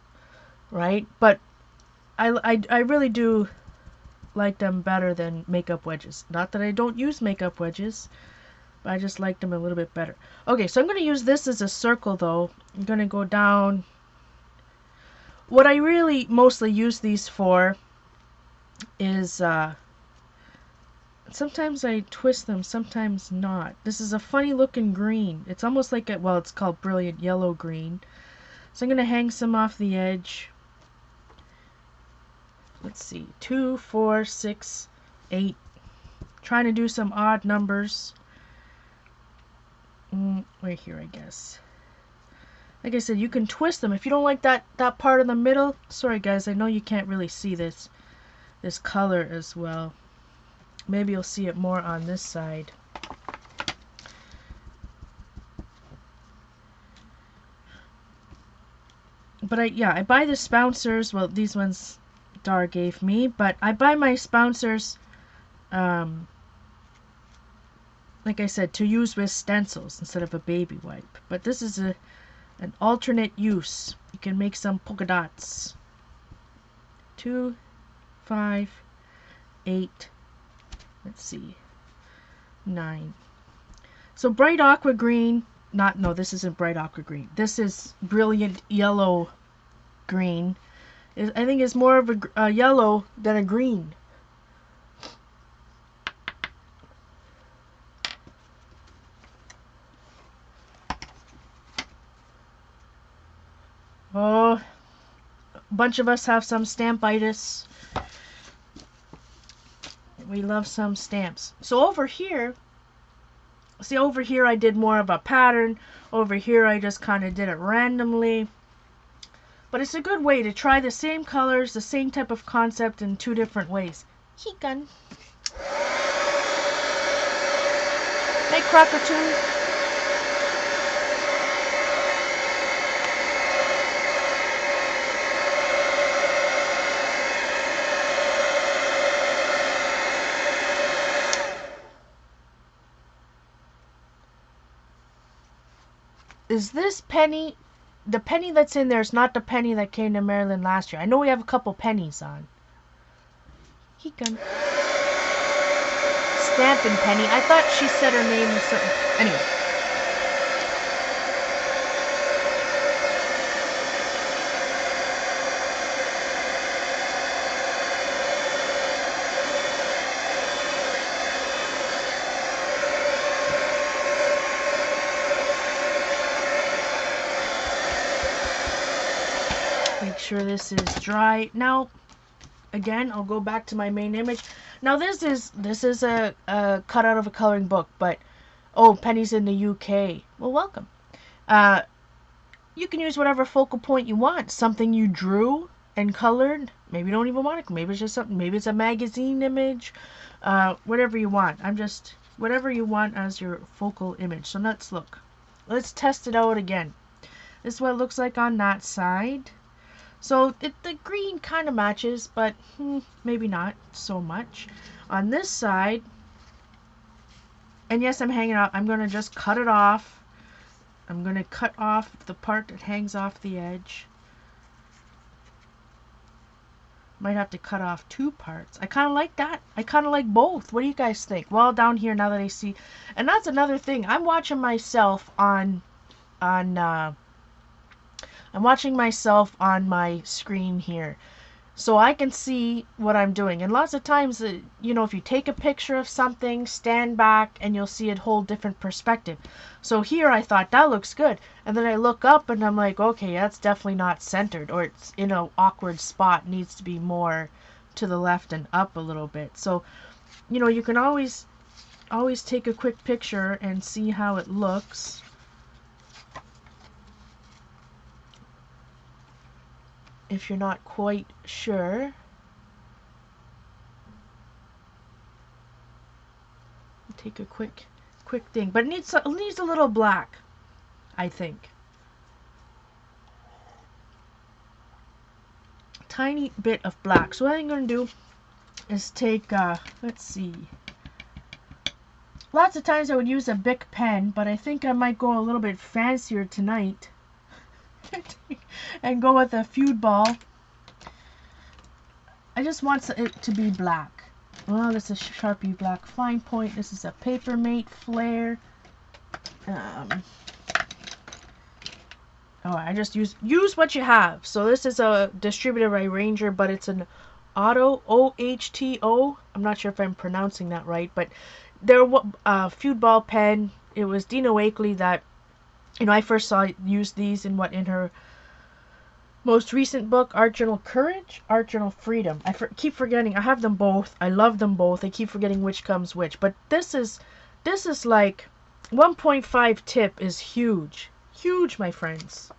right? But I really do like them better than makeup wedges. Not that I don't use makeup wedges, but I just like them a little bit better. Okay, so I'm going to use this as a circle, though. I'm going to go down. What I really mostly use these for is, sometimes I twist them, sometimes not. This is a funny looking green. It's almost like it's called brilliant yellow green. So I'm going to hang some off the edge. Let's see, 2, 4, 6, 8. Trying to do some odd numbers. Right here, I guess. Like I said, you can twist them. If you don't like that part in the middle, sorry guys, I know you can't really see this color as well. Maybe you'll see it more on this side. But I buy the spouncers. Well, these ones Dar gave me, but I buy my spouncers, like I said, to use with stencils instead of a baby wipe. But this is an alternate use. You can make some polka dots. 2, 5, 8. Let's see, 9. So bright aqua green. No, this isn't bright aqua green. This is brilliant yellow green. I think it's more of a yellow than a green. Oh, a bunch of us have some stampitis. We love some stamps. So over here, see over here I did more of a pattern. Over here I just kind of did it randomly. But it's a good way to try the same colors, the same type of concept in two different ways. Heat gun. Hey, Crockertoon. Is this penny, the penny that's in there is not the penny that came to Maryland last year. I know we have a couple pennies on. Heat gun. Stampin' Penny. I thought she said her name was certain. Anyway. Make sure this is dry. Now, again, I'll go back to my main image. Now this is a cut out of a coloring book, but oh, Penny's in the UK. Well, welcome. You can use whatever focal point you want. Something you drew and colored. Maybe you don't even want it. Maybe it's just something. Maybe it's a magazine image. Whatever you want. Whatever you want as your focal image. So let's look. Let's test it out again. This is what it looks like on that side. So the green kind of matches, but maybe not so much. On this side, and yes, I'm hanging out. I'm going to just cut it off. I'm going to cut off the part that hangs off the edge. Might have to cut off two parts. I kind of like that. I kind of like both. What do you guys think? Well, down here now that I see, and that's another thing. I'm watching myself on I'm watching myself on my screen here, so I can see what I'm doing. And lots of times, you know, if you take a picture of something, stand back, and you'll see a whole different perspective. So here I thought, that looks good. And then I look up and I'm like, okay, that's definitely not centered, or it's in an awkward spot, needs to be more to the left and up a little bit. So, you know, you can always take a quick picture and see how it looks. If you're not quite sure. Take a quick thing, but it needs a little black, I think. Tiny bit of black. So what I'm going to do is take, let's see. Lots of times I would use a Bic pen, but I think I might go a little bit fancier tonight. And go with a feud ball. I just want it to be black. Well, this is Sharpie black fine point. This is a Papermate Flare. I just use what you have. So this is a distributed by Ranger, but it's an Ohto, O-H-T-O. I'm not sure if I'm pronouncing that right, but they're feud ball pen. It was Dina Wakley that, you know, I first saw use these in her most recent book, Art Journal Courage, Art Journal Freedom. I keep forgetting. I have them both. I love them both. I keep forgetting which comes which. But this is like 1.5 tip is huge. Huge, my friends.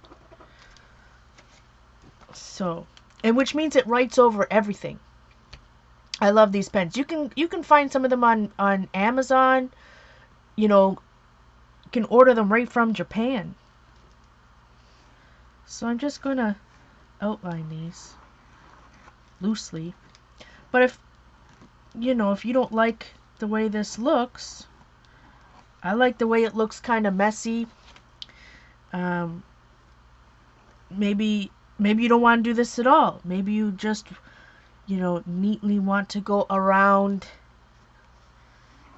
So, and which means it writes over everything. I love these pens. You can find some of them on Amazon. You know, you can order them right from Japan. So I'm just going to outline these loosely. But if you don't like the way this looks, I like the way it looks kind of messy. Maybe you don't want to do this at all. Maybe you just, you know, neatly want to go around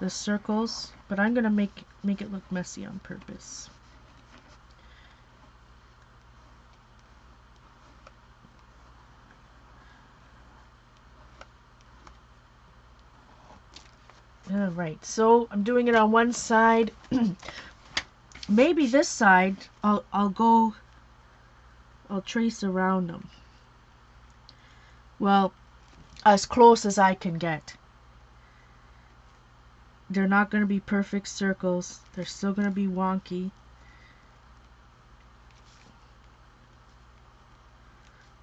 the circles. But I'm gonna make it look messy on purpose. Alright, so I'm doing it on one side. Maybe this side, I'll trace around them. Well, as close as I can get. They're not going to be perfect circles. They're still going to be wonky.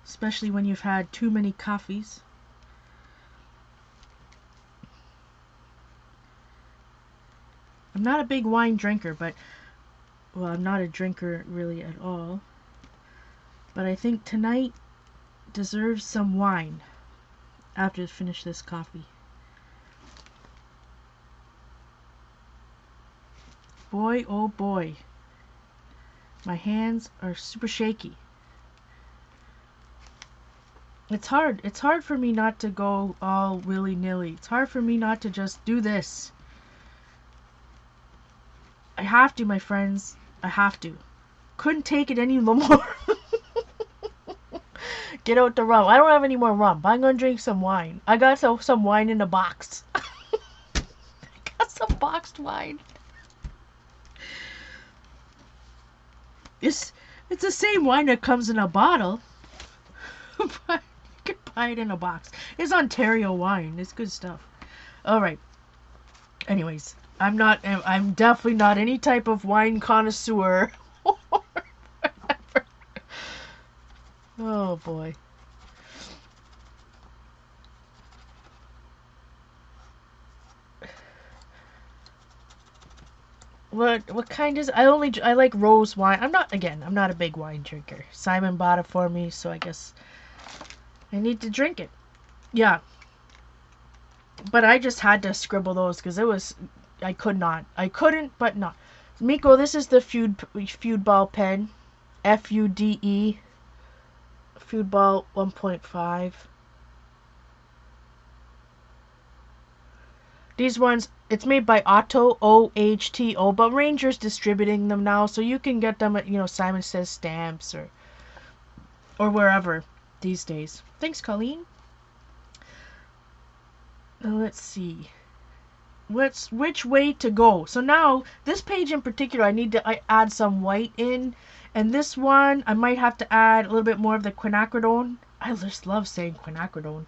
Especially when you've had too many coffees. I'm not a big wine drinker, but, well, I'm not a drinker really at all. But I think tonight deserves some wine after I finish this coffee. Boy, oh boy. My hands are super shaky. It's hard. It's hard for me not to go all willy-nilly. It's hard for me not to just do this. I have to, my friends. I have to. Couldn't take it any more. Get out the rum. I don't have any more rum, but I'm gonna drink some wine. I got some wine in a box. I got some boxed wine. It's the same wine that comes in a bottle, but you can buy it in a box. It's Ontario wine. It's good stuff. All right. Anyways, I'm definitely not any type of wine connoisseur. Oh boy. What kind is I like rose wine. I'm not a big wine drinker. Simon bought it for me, so I guess I need to drink it. Yeah. But I just had to scribble those because I couldn't but not. Miko, this is the Feudball pen. Fude Feudball 1.5. These ones, it's made by Otto, O-H-T-O, but Ranger's distributing them now, so you can get them at, Simon Says Stamps or wherever these days. Thanks, Colleen. Let's see. Which way to go? So now, this page in particular, I need to add some white in, and this one, I might have to add a little bit more of the quinacridone. I just love saying quinacridone.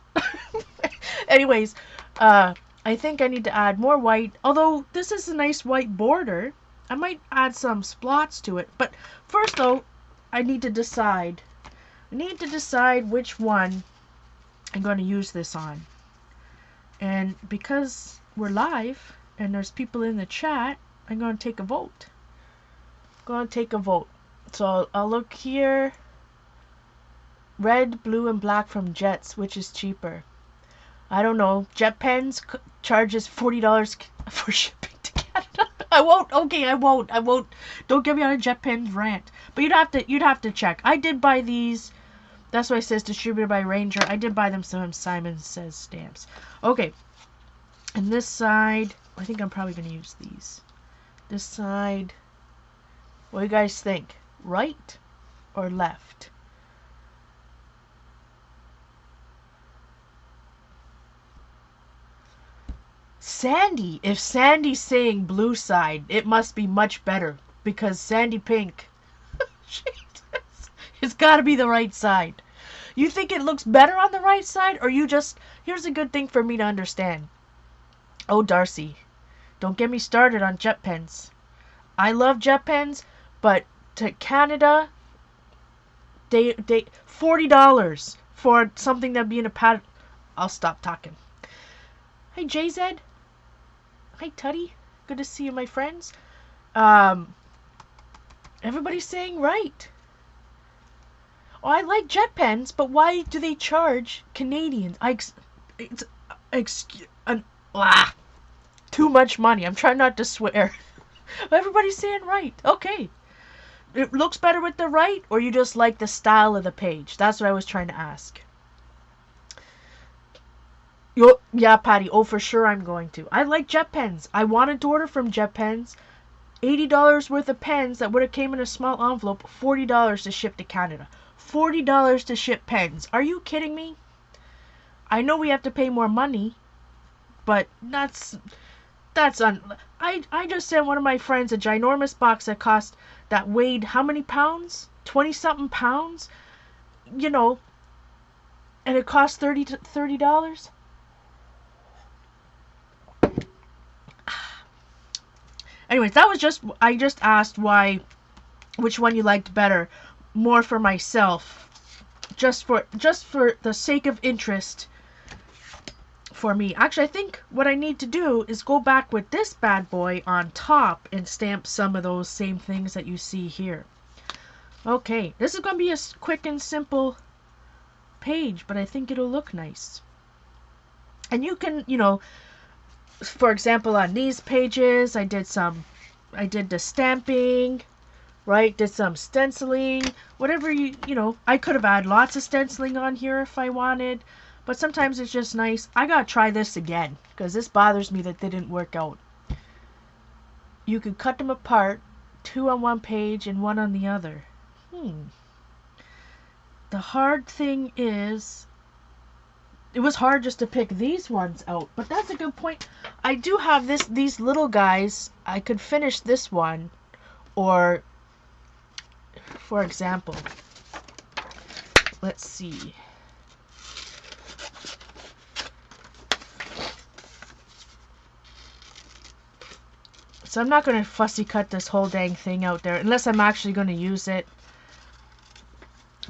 Anyways, I think I need to add more white. Although this is a nice white border, I might add some splots to it. But first though, I need to decide. Which one I'm going to use this on. And because we're live and there's people in the chat, I'm going to take a vote. So I'll look here. Red, blue, and black from Jets. Which is cheaper? I don't know. Jet Pens charges $40 for shipping to Canada. I won't. Okay, I won't. Don't get me on a Jet Pens rant. But you'd have to check. I did buy these. That's why it says distributed by Ranger. I did buy them some Simon Says Stamps. Okay. And this side, I think I'm probably going to use these. This side, what do you guys think? Right or left? Sandy. If Sandy's saying blue side, it must be much better. Because Sandy Pink, it's got to be the right side. You think it looks better on the right side? Or you just... Here's a good thing for me to understand. Oh, Darcy. Don't get me started on Jet Pens. I love Jet Pens, but to Canada, they $40 for something that'd be in a pad. I'll stop talking. Hey, JZ. Hi, Tuddy. Good to see you, my friends. Everybody's saying right. Oh, I like Jet Pens, but why do they charge Canadians? Too much money. I'm trying not to swear. Everybody's saying right. Okay. It looks better with the right, or you just like the style of the page? That's what I was trying to ask. Yeah, Patty. Oh, for sure I'm going to. I like Jet Pens. I wanted to order from Jet Pens. $80 worth of pens that would have came in a small envelope. $40 to ship to Canada. $40 to ship pens. Are you kidding me? I know we have to pay more money, but I just sent one of my friends a ginormous box that weighed how many pounds? 20 something pounds? And it cost $30. Anyways, I just asked which one you liked better, more for myself, just for the sake of interest for me. Actually, I think what I need to do is go back with this bad boy on top and stamp some of those same things that you see here. Okay, this is going to be a quick and simple page, but I think it'll look nice. And you can, for example, on these pages, I did the stamping, right? Did some stenciling, whatever I could have had lots of stenciling on here if I wanted, but sometimes it's just nice. I gotta try this again, because this bothers me that they didn't work out. You could cut them apart, 2 on one page and 1 on the other. The hard thing is, it was hard just to pick these ones out, but that's a good point. I do have these little guys. I could finish this one, or for example, let's see. So I'm not going to fussy cut this whole dang thing out there unless I'm actually going to use it.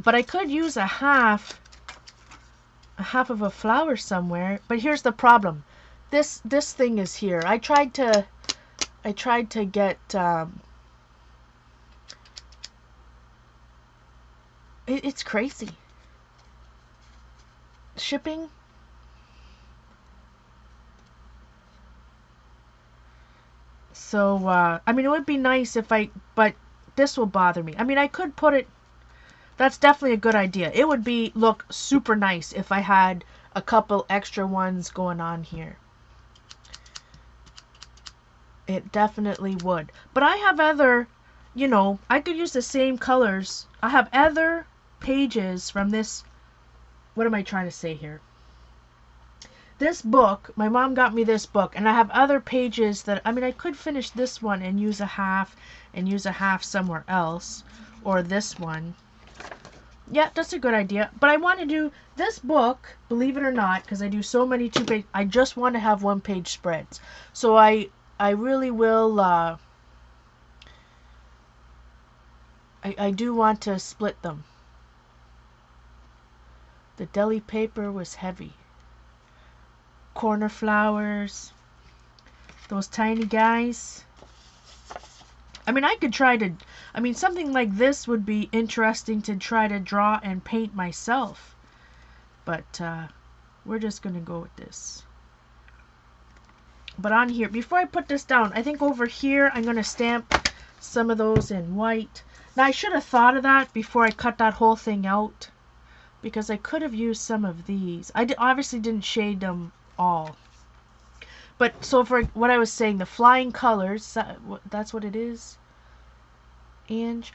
But I could use a half of a flower somewhere, but here's the problem. This thing is here. I tried to get it's crazy. Shipping. So I mean, it would be nice if but this will bother me. I mean, I could put it. That's definitely a good idea. It would look super nice if I had a couple extra ones going on here. It definitely would. But I have other, I could use the same colors. I have other pages from this. What am I trying to say here? This book, my mom got me this book, and I have other pages that, I mean, I could finish this one and use a half somewhere else, or this one. Yeah, that's a good idea. But I want to do this book, believe it or not, because I do so many 2-page, I just want to have 1-page spreads. So I really will, I do want to split them. The deli paper was heavy. Corner flowers. Those tiny guys. I mean, something like this would be interesting to try to draw and paint myself. But we're just going to go with this. But on here, before I put this down, I think over here I'm going to stamp some of those in white. Now, I should have thought of that before I cut that whole thing out, because I could have used some of these. I obviously didn't shade them all. But, so for what I was saying, the flying colors, that's what it is. And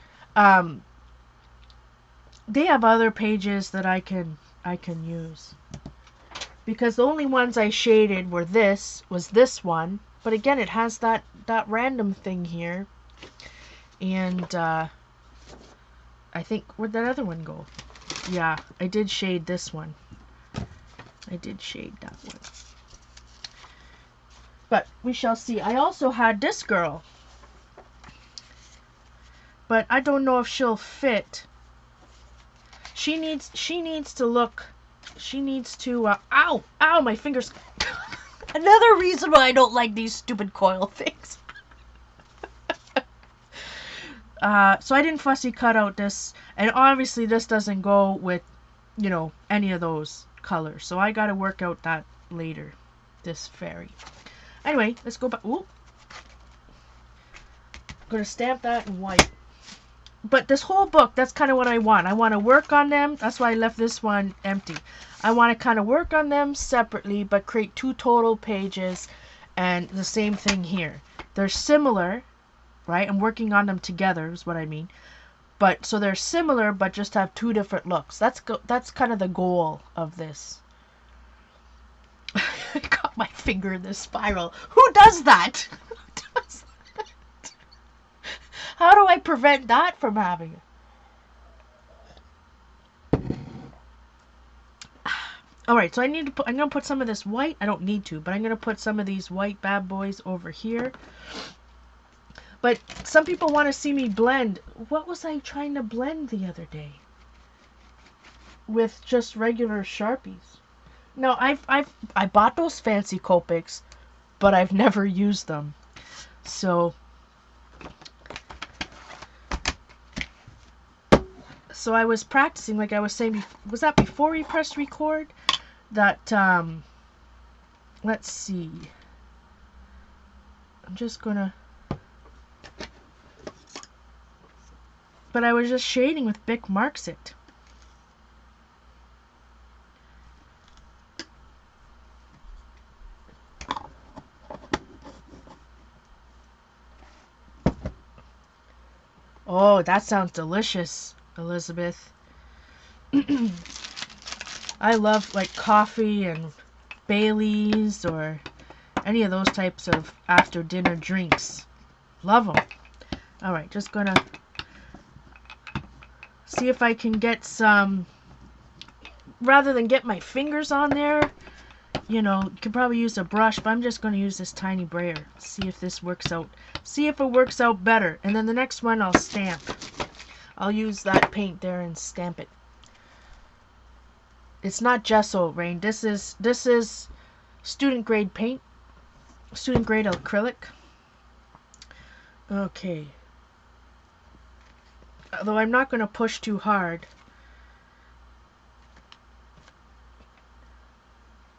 they have other pages that I can use. Because the only ones I shaded was this one. But again, it has that random thing here. And I think, where'd that other one go? Yeah, I did shade this one. I did shade that one. But we shall see. I also had this girl. But I don't know if she'll fit. She needs to look. She needs to. Ow! Ow! My fingers. Another reason why I don't like these stupid coil things. So I didn't fussy cut out this, and obviously this doesn't go with, any of those colors. So I got to work out that later. This fairy. Anyway, let's go back. Ooh. I'm gonna stamp that in white. But this whole book, that's kind of what I want. I want to work on them. That's why I left this one empty. I want to kind of work on them separately, but create 2 total pages. And the same thing here. They're similar, right? I'm working on them together is what I mean. But so they're similar, but just have 2 different looks. That's kind of the goal of this. I got my finger in the spiral. Who does that? How do I prevent that from happening? Alright, so I'm going to put some of this white. I don't need to, but I'm going to put some of these white bad boys over here. But some people want to see me blend. What was I trying to blend the other day? With just regular Sharpies. No, I bought those fancy Copics, but I've never used them. So I was practicing, like I was saying, was that before we pressed record? That, let's see. I'm just gonna, but I was just shading with Bic Mark-It. Oh, that sounds delicious, Elizabeth. I love like coffee and Baileys or any of those types of after dinner drinks. Love them. Alright, just gonna see if I can get some, rather than get my fingers on there, you know, you could probably use a brush, but I'm just going to use this tiny brayer. See if this works out. See if it works out better. And then the next one I'll stamp. I'll use that paint there and stamp it. It's not gesso, Rain. This is student grade paint. Student grade acrylic. Okay. Although I'm not going to push too hard.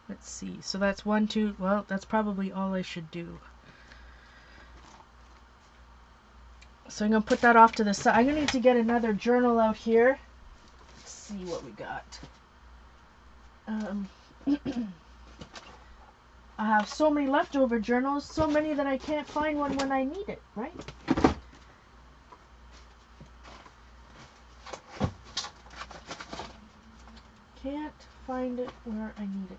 Let's see. So that's 1, 2. Well, that's probably all I should do. So I'm going to put that off to the side. I'm going to need to get another journal out here. Let's see what we got. I have so many leftover journals, so many that I can't find one when I need it, right? Can't find it where I need it.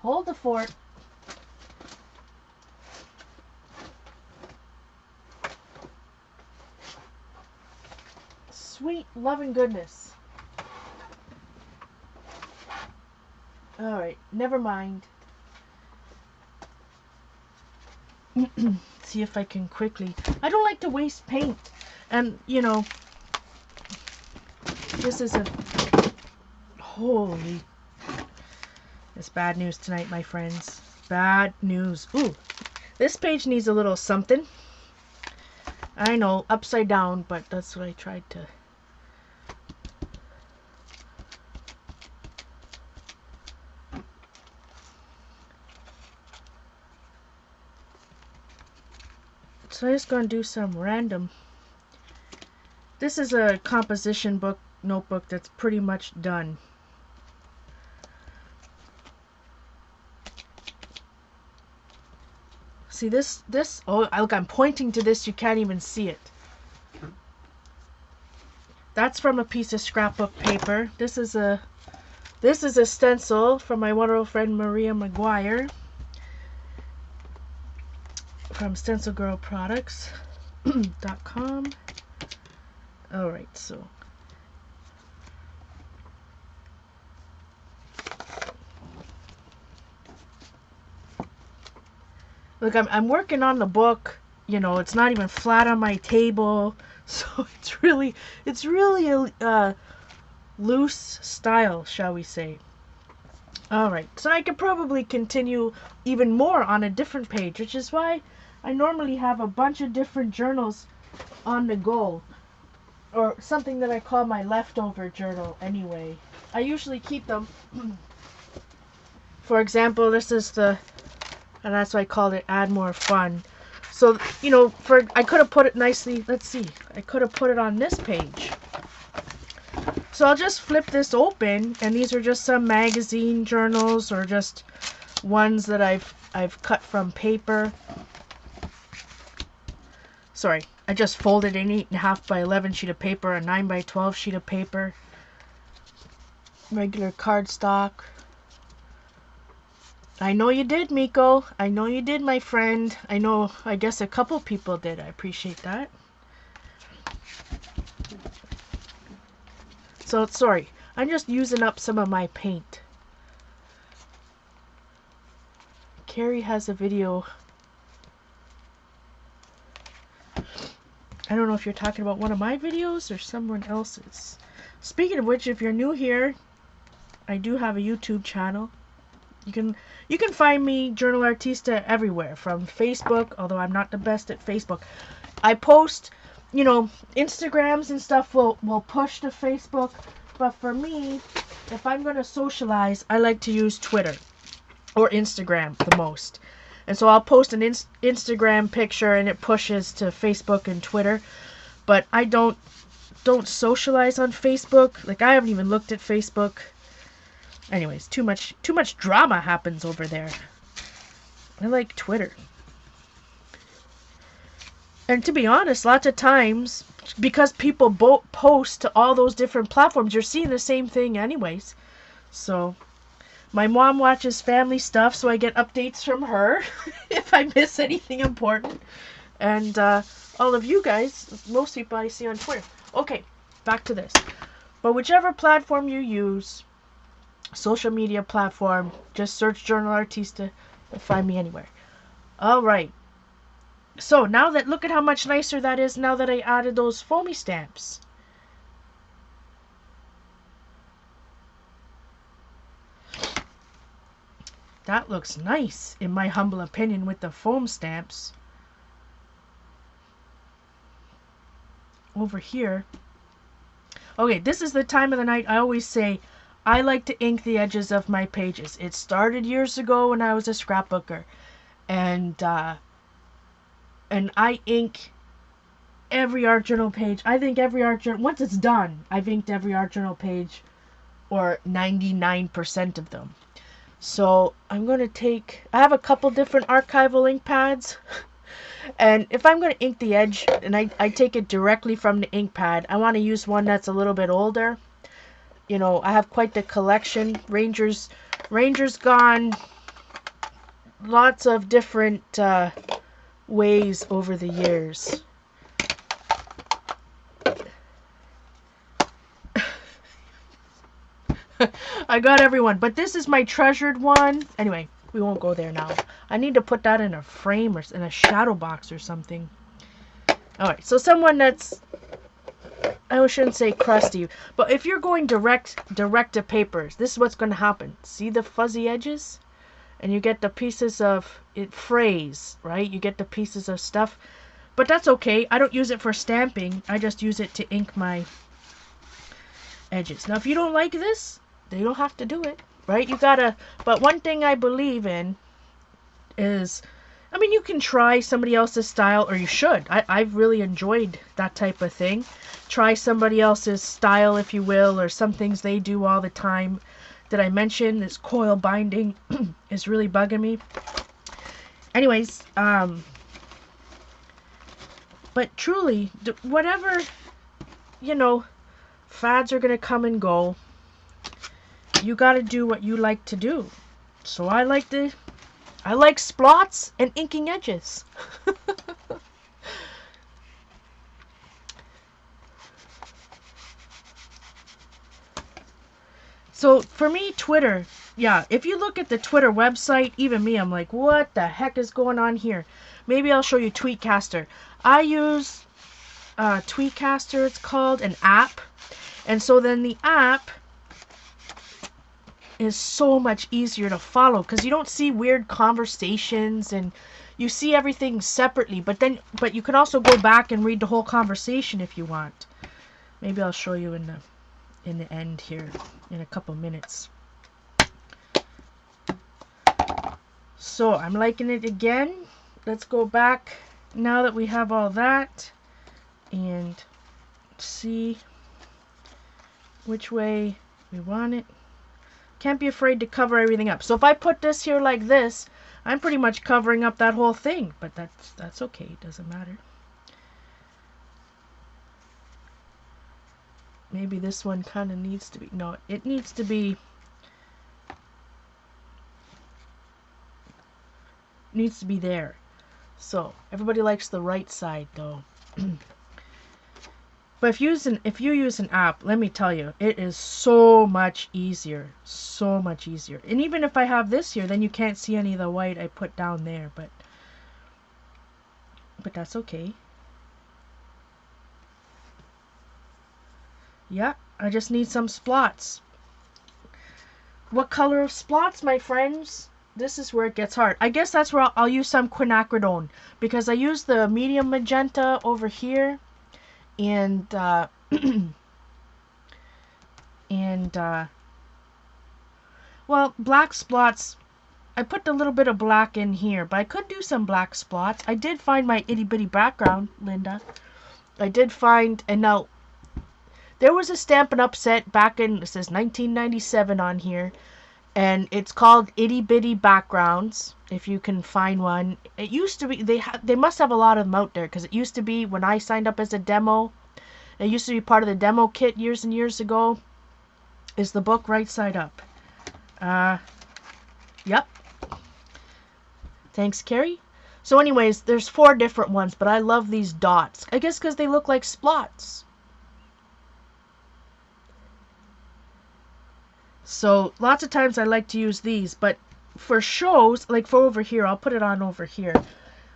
Hold the fort. Sweet loving goodness. Alright, never mind. See if I can quickly. I don't like to waste paint. And, you know, this is a... Holy... It's bad news tonight, my friends. Bad news. Ooh, this page needs a little something. I know, upside down, but that's what I tried to... So I'm just going to do some random... This is a composition book, notebook that's pretty much done. See this, oh, look, I'm pointing to this, you can't even see it. That's from a piece of scrapbook paper. This is a stencil from my wonderful friend Maria McGuire from stencilgirlproducts.com. Alright, so look, I'm working on the book. You know, it's not even flat on my table, so it's really a loose style, shall we say. Alright, so I could probably continue even more on a different page, which is why I normally have a bunch of different journals on the go. Or something that I call my leftover journal anyway. I usually keep them. For example, this is the... And that's why I called it Add More Fun. So, you know, I could have put it nicely. Let's see. I could have put it on this page. So I'll just flip this open, and these are just some magazine journals or just ones that I've cut from paper. Sorry, I just folded an 8.5 by 11 sheet of paper, a 9 by 12 sheet of paper, regular cardstock. I know you did, Miko. I know you did, my friend. I guess a couple people did. I appreciate that. So, sorry. I'm just using up some of my paint. Carrie has a video. I don't know if you're talking about one of my videos or someone else's. Speaking of which, if you're new here, I do have a YouTube channel. You can find me, Journal Artista, everywhere, from Facebook, although I'm not the best at Facebook. I post, you know, Instagrams and stuff will push to Facebook, but for me, if I'm going to socialize, I like to use Twitter or Instagram the most. And so I'll post an Instagram picture and it pushes to Facebook and Twitter, but I don't socialize on Facebook. Like, I haven't even looked at Facebook. Anyways, too much drama happens over there. I like Twitter. And to be honest, lots of times, because people post to all those different platforms, you're seeing the same thing anyways. So, my mom watches family stuff, so I get updates from her if I miss anything important. And all of you guys, most people I see on Twitter. Okay, back to this. But whichever platform you use, social media platform, just search Journal Artista. You'll find me anywhere. Alright. So now that, look at how much nicer that is now that I added those foamy stamps. That looks nice, in my humble opinion, with the foam stamps. Over here. Okay, this is the time of the night I always say I like to ink the edges of my pages. It started years ago when I was a scrapbooker. And I ink every art journal page. I think every art journal, once it's done, I've inked every art journal page, or 99% of them. So I'm going to take, I have a couple different archival ink pads. And if I'm going to ink the edge, and I take it directly from the ink pad, I want to use one that's a little bit older. You know, I have quite the collection. Ranger's gone lots of different ways over the years. I got everyone, but this is my treasured one. Anyway, we won't go there now. I need to put that in a frame or in a shadow box or something. Alright, so someone that's, I shouldn't say crusty, but if you're going direct to papers, this is what's going to happen. See the fuzzy edges? And you get the pieces of it frays, right? You get the pieces of stuff. But that's okay. I don't use it for stamping. I just use it to ink my edges. Now, if you don't like this, then you don't have to do it, right? You gotta, but one thing I believe in is, I mean, you can try somebody else's style, or you should. I've really enjoyed that type of thing. Try somebody else's style, if you will, or some things they do all the time. Did I mention this coil binding is really bugging me? Anyways, but truly, whatever, you know, fads are going to come and go. You got to do what you like to do. So I like splots and inking edges. So for me, Twitter, yeah, if you look at the Twitter website, even me, I'm like, what the heck is going on here? Maybe I'll show you Tweetcaster. I use Tweetcaster, it's called, an app. And so then the app is so much easier to follow because you don't see weird conversations and you see everything separately. But you can also go back and read the whole conversation if you want. Maybe I'll show you in the end here in a couple minutes. So I'm liking it again. Let's go back now that we have all that and see which way we want it. Can't be afraid to cover everything up. So if I put this here like this, I'm pretty much covering up that whole thing, but that's okay, it doesn't matter. Maybe this one kind of needs to be, no, it needs to be, there. So everybody likes the right side though. But if you use an app, let me tell you, it is so much easier. So much easier. And even if I have this here, then you can't see any of the white I put down there, but that's okay. Yeah, I just need some splots. What color of splots, my friends? This is where it gets hard. I guess that's where I'll use some quinacridone, because I use the medium magenta over here, and well, black splots. I put a little bit of black in here, but I could do some black spots. I did find my itty bitty background, Linda. I did find, and now there was a Stampin' Up! Set back in, it says 1997 on here, and it's called Itty Bitty Backgrounds, if you can find one. It used to be, they must have a lot of them out there, because it used to be, when I signed up as a demo, it used to be part of the demo kit years and years ago, is the book right side up. Yep. Thanks, Carrie. So anyways, there's 4 different ones, but I love these dots. I guess because they look like splots. So lots of times I like to use these, but for shows, like for over here, I'll put it on over here.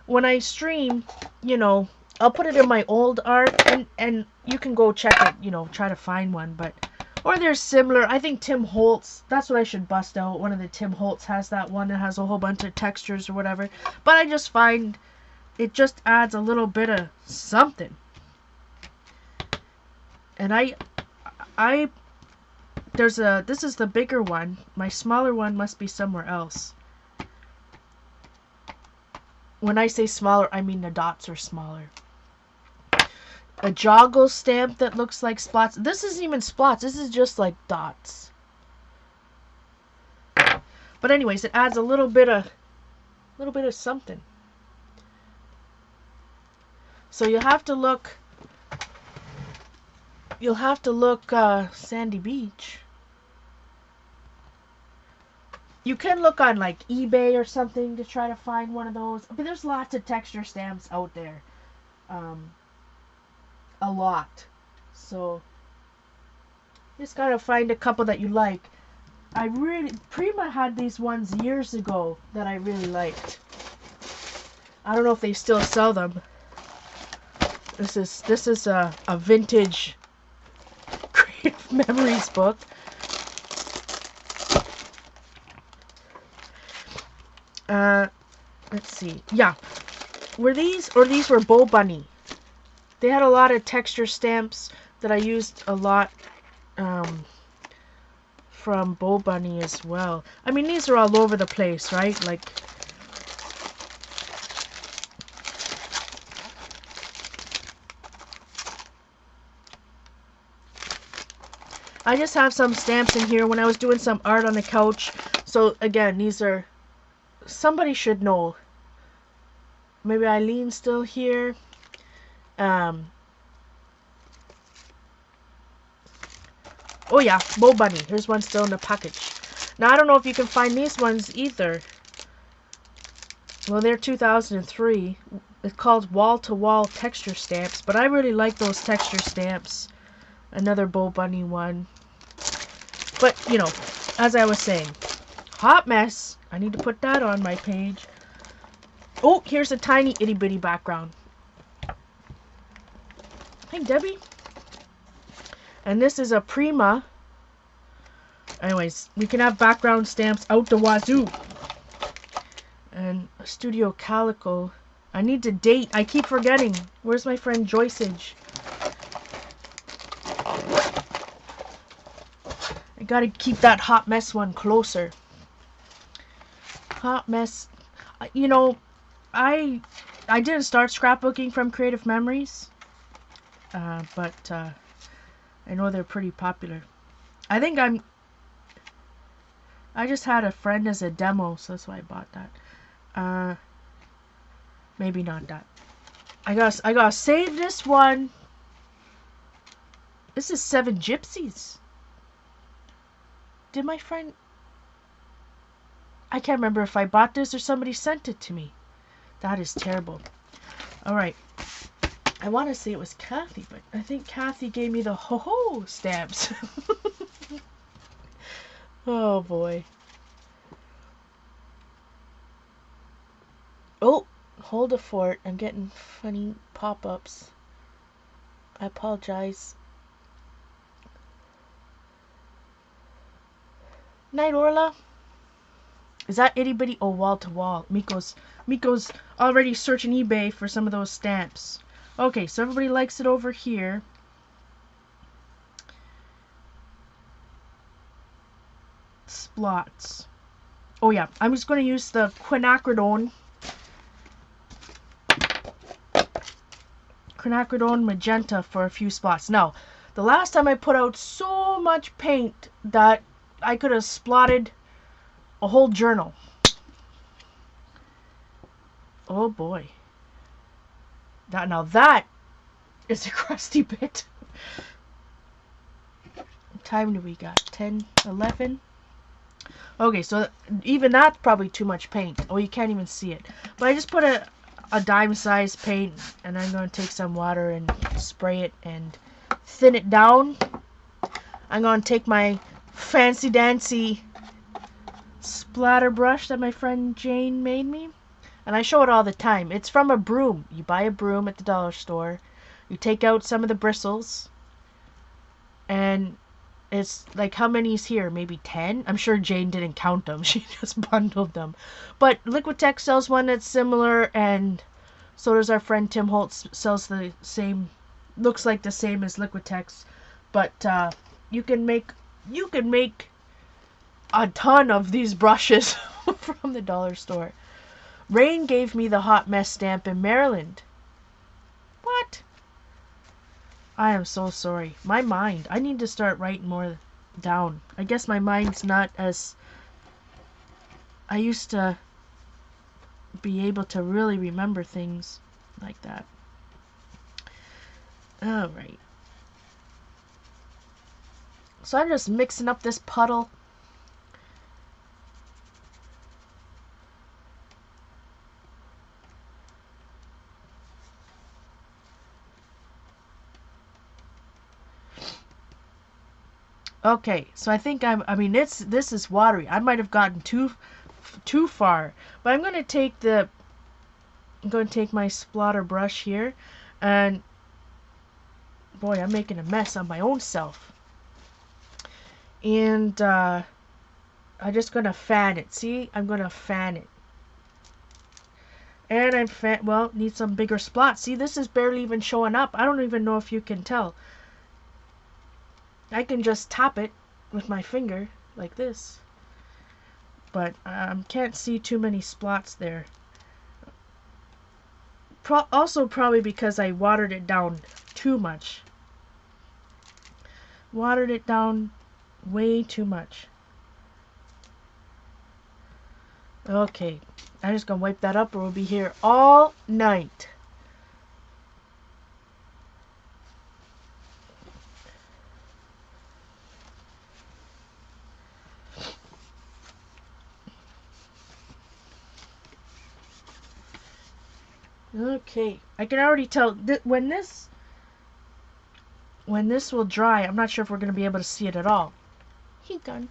When I stream, you know, I'll put it in my old art, and you can go check it, you know, try to find one, but, or there's similar, I think Tim Holtz, that's what I should bust out, one of the Tim Holtz has that one that has a whole bunch of textures or whatever, but I just find it just adds a little bit of something. And this is the bigger one, my smaller one must be somewhere else. When I say smaller, I mean the dots are smaller. A joggle stamp that looks like splots. This isn't even splots. This is just like dots. But anyways, it adds a little bit of something. So you'll have to look Sandy Beach. You can look on like eBay or something to try to find one of those. But there's lots of texture stamps out there. A lot. So just gotta find a couple that you like. Prima had these ones years ago that I really liked. I don't know if they still sell them. This is a vintage Creative Memories book. Let's see. Yeah. Were these were Bo Bunny? They had a lot of texture stamps that I used a lot from Bo Bunny as well. I mean, these are all over the place, right? Like, I just have some stamps in here when I was doing some art on the couch. So again, these are, somebody should know. Maybe Eileen's still here. Oh yeah, Bo Bunny. Here's one still in the package. Now I don't know if you can find these ones either. Well, they're 2003. It's called Wall to Wall texture stamps, but I really like those texture stamps. Another Bo Bunny one. But, you know, as I was saying, Hot Mess. I need to put that on my page. Oh, here's a tiny itty bitty background. Hey, Debbie. And this is a Prima. Anyways, we can have background stamps out the wazoo. And a Studio Calico. I need to date. I keep forgetting. Where's my friend Joyceage? I gotta keep that Hot Mess one closer. Hot Mess. You know, I didn't start scrapbooking from Creative Memories. But I know they're pretty popular. I think I just had a friend as a demo, so that's why I bought that. Maybe not that. I gotta save this one. This is 7 Gypsies. Did my friend... I can't remember if I bought this or somebody sent it to me. That is terrible. Alright. I want to say it was Kathy, but I think Kathy gave me the ho-ho stamps. Oh boy. Oh, hold the fort. I'm getting funny pop-ups. I apologize. Night, Orla. Is that itty bitty? Oh, wall to wall. Miko's already searching eBay for some of those stamps. Okay, so everybody likes it over here. Splots. Oh yeah, I'm just going to use the quinacridone magenta for a few spots. Now, the last time I put out so much paint that I could have splotted a whole journal. Oh boy. Now that is a crusty bit. What time do we got? 10, 11? Okay, so even that's probably too much paint. Oh, you can't even see it. But I just put a dime size paint, and I'm going to take some water and spray it and thin it down. I'm going to take my fancy dancy splatter brush that my friend Jane made me, and I show it all the time. It's from a broom. You buy a broom at the dollar store, you take out some of the bristles, and it's like, how many's here? Maybe 10? I'm sure Jane didn't count them. She just bundled them. But Liquitex sells one that's similar, and so does our friend Tim Holtz. Sells the same, looks like the same as Liquitex. But you can make a ton of these brushes from the dollar store. Rain gave me the hot mess stamp in Maryland. What? I am so sorry. My mind. I need to start writing more down. I guess my mind's not as... I used to be able to really remember things like that. Alright. So I'm just mixing up this puddle. Okay, so I think this is watery. I might have gotten too far. But I'm going to take my splatter brush here, and boy, I'm making a mess on my own self. And I'm just going to fan it. See? I'm going to fan it. And need some bigger splots. See, this is barely even showing up. I don't even know if you can tell. I can just tap it with my finger like this, but can't see too many splots there. Also probably because I watered it down too much. Watered it down way too much. Okay, I'm just gonna wipe that up or we'll be here all night. Okay, I can already tell when this will dry. I'm not sure if we're going to be able to see it at all. Heat gun.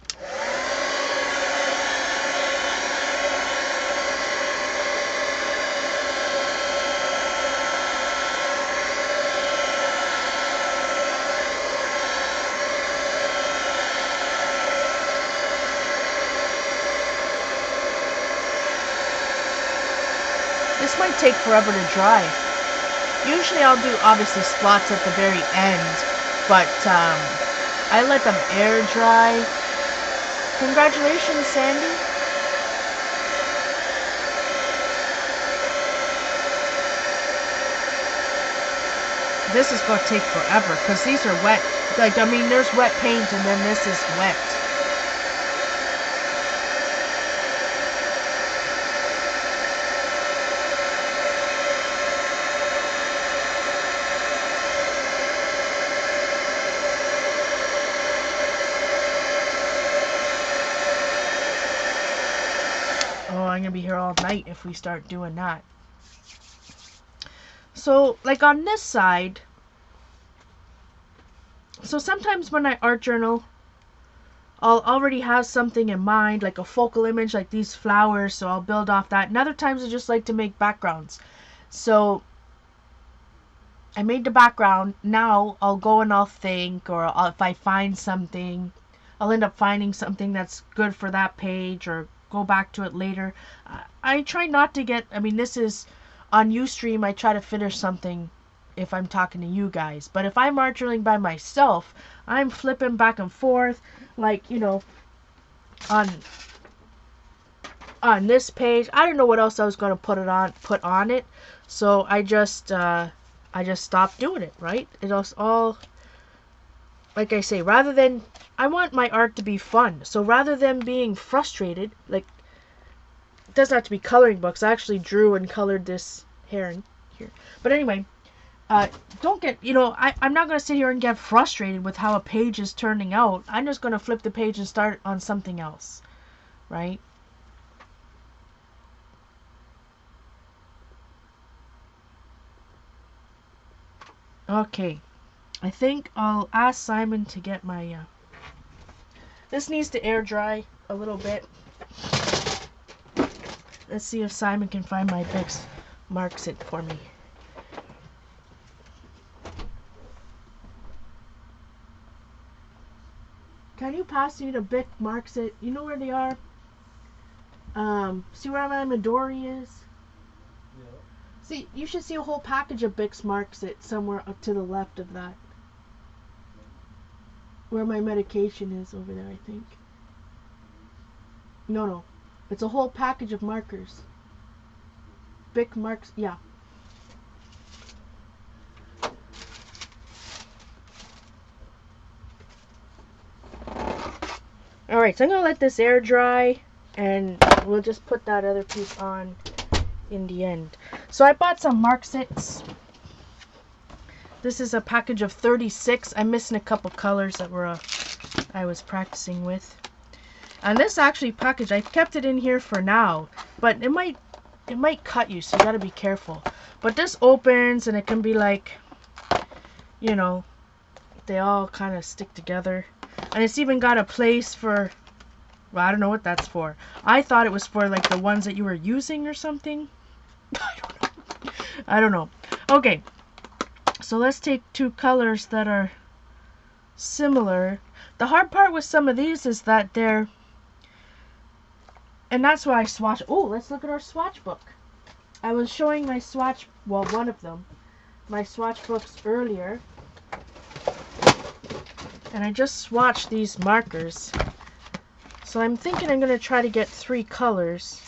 This might take forever to dry. Usually I'll do, obviously, splots at the very end, but I let them air dry. Congratulations, Sandy. This is going to take forever, because these are wet. Like, I mean, there's wet paint, and then this is wet. I'm gonna be here all night if we start doing that. So like on this side, so sometimes when I art journal, I'll already have something in mind, like a focal image, like these flowers, so I'll build off that. And other times I just like to make backgrounds. So I made the background. Now I'll go and I'll think, or if I find something, I'll end up finding something that's good for that page, or go back to it later. I try not to get, I mean, this is on Ustream, I try to finish something if I'm talking to you guys. But if I'm art journaling by myself, I'm flipping back and forth, like, you know, on this page. I don't know what else I was going to put on it. So I just stopped doing it, right? It was all, like I say, rather than, I want my art to be fun. So rather than being frustrated, like, it doesn't have to be coloring books. I actually drew and colored this heron here. But anyway, don't get, you know, I'm not going to sit here and get frustrated with how a page is turning out. I'm just going to flip the page and start on something else, right? Okay, I think I'll ask Simon to get my, this needs to air dry a little bit. Let's see if Simon can find my Bix Marks It for me. Can you pass me the Bic Marks It? You know where they are? See where my Midori is? Yeah. See, you should see a whole package of Bix Marks It somewhere up to the left of that. Where my medication is over there, I think. No. It's a whole package of markers. Bic Marks, yeah. Alright, so I'm going to let this air dry, and we'll just put that other piece on in the end. So I bought some Marks Its. This is a package of 36. I'm missing a couple colors that were I was practicing with. And this actually package, I kept it in here for now, but it might cut you, so you gotta be careful. But this opens and it can be like, you know, they all kind of stick together. And it's even got a place for, well, I don't know what that's for. I thought it was for like the ones that you were using or something. I don't know. Okay, so let's take two colors that are similar. The hard part with some of these is that they're, and that's why I swatch. Oh, let's look at our swatch book. I was showing my swatch, well, one of them, my swatch books earlier. And I just swatched these markers. So I'm thinking I'm going to try to get 3 colors.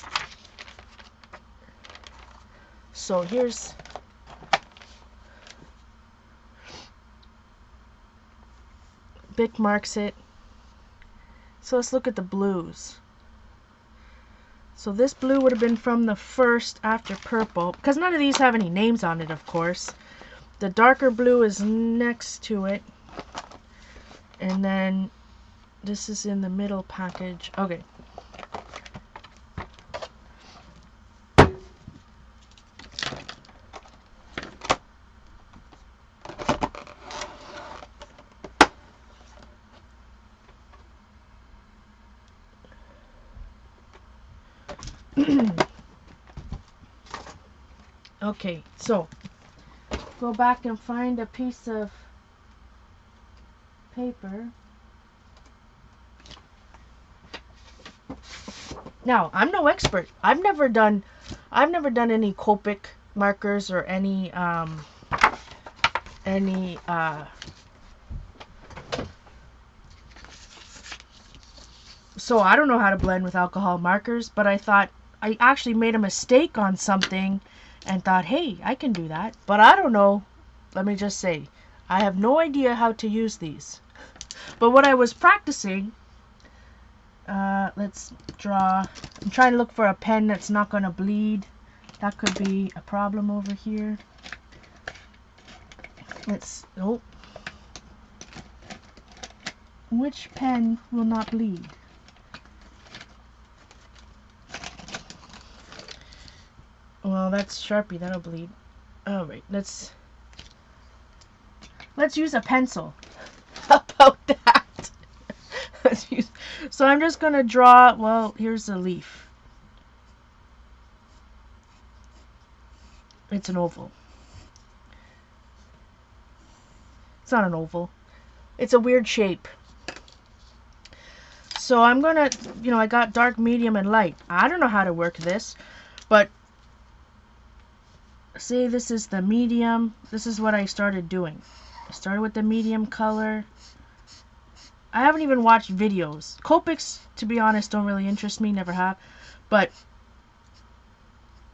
So here's Bic Marks It. So let's look at the blues. So this blue would have been from the first after purple, because none of these have any names on it, of course. The darker blue is next to it. And then this is in the middle package. Okay. Okay, so go back and find a piece of paper. Now, I'm no expert. I've never done any Copic markers or any so I don't know how to blend with alcohol markers, but I thought I actually made a mistake on something and thought, hey, I can do that. But I don't know. Let me just say, I have no idea how to use these. But what I was practicing, let's draw. I'm trying to look for a pen that's not going to bleed. That could be a problem over here. Oh. Which pen will not bleed? Well, that's Sharpie, that'll bleed. All right, let's use a pencil. How about that? Let's use. So I'm just gonna draw. Well, here's a leaf. It's an oval. It's not an oval. It's a weird shape. So I'm gonna, I got dark, medium, and light. I don't know how to work this, but say this is the medium. This is what I started doing. I started with the medium color. I haven't even watched videos. Copics, to be honest, don't really interest me, never have. But,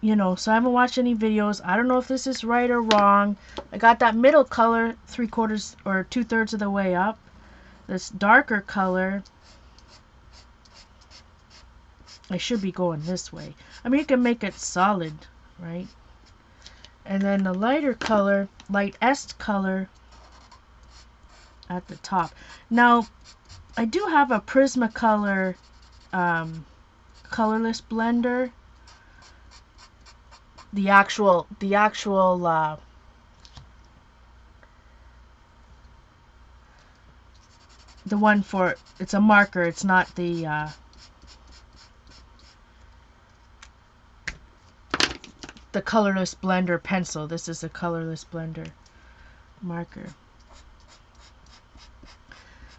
so I haven't watched any videos. I don't know if this is right or wrong. I got that middle color 3/4 or 2/3 of the way up. This darker color, I should be going this way. I mean, you can make it solid, right? And then the lighter color, lightest color at the top. Now, I do have a Prismacolor colorless blender. The actual the one for, it's a marker, it's not the colorless blender pencil. This is a colorless blender marker.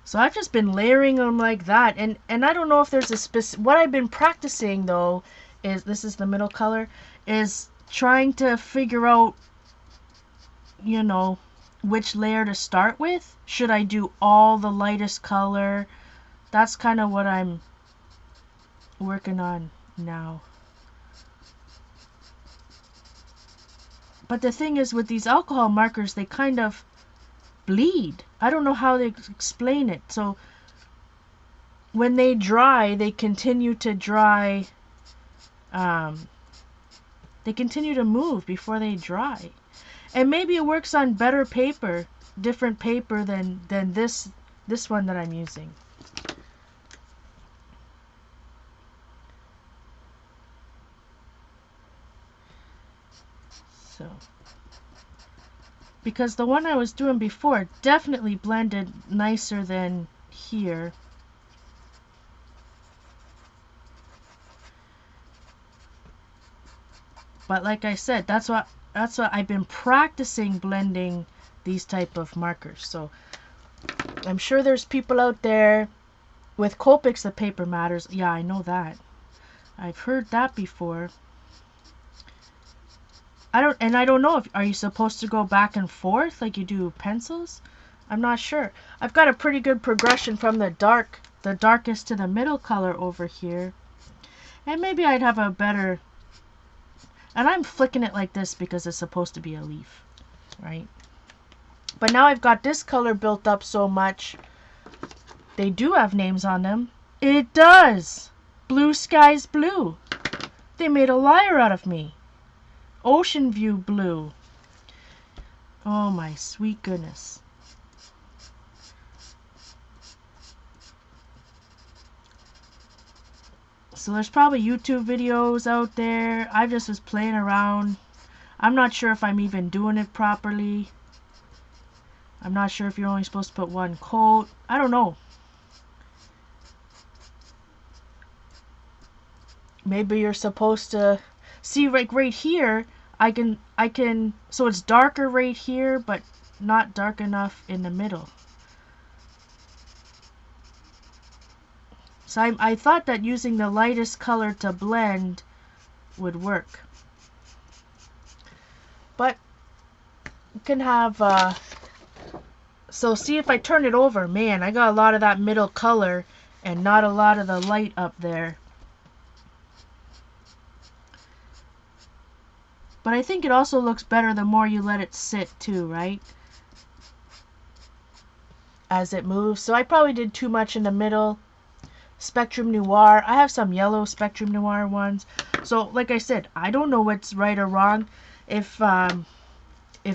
So I've just been layering them like that, and I don't know if there's a specific. What I've been practicing though is, this is the middle color, is trying to figure out, which layer to start with. Should I do all the lightest color? That's kind of what I'm working on now. But the thing is, with these alcohol markers, they kind of bleed. I don't know how they explain it. So when they dry, they continue to dry. They continue to move before they dry. And maybe it works on better paper, different paper than this one that I'm using. So, because the one I was doing before definitely blended nicer than here. But like I said, that's what I've been practicing blending these type of markers. So I'm sure there's people out there with Copics, the paper matters. Yeah, I know that. I've heard that before. I don't know if, are you supposed to go back and forth like you do pencils? I'm not sure. I've got a pretty good progression from the darkest to the middle color over here. And maybe I'd have a better, and I'm flicking it like this because it's supposed to be a leaf, right? But now I've got this color built up so much. They do have names on them. It does. Blue Skies Blue. They made a liar out of me. Ocean View Blue. Oh my sweet goodness. So there's probably YouTube videos out there. I just was playing around. I'm not sure if I'm even doing it properly. I'm not sure if you're only supposed to put one coat. I don't know. Maybe you're supposed to see, like right here, I can so it's darker right here, but not dark enough in the middle. So I thought that using the lightest color to blend would work. But you can have so see, if I turn it over, man, I got a lot of that middle color and not a lot of the light up there. But I think it also looks better the more you let it sit too, right? As it moves. So I probably did too much in the middle. Spectrum Noir. I have some yellow Spectrum Noir ones. So like I said, I don't know what's right or wrong. If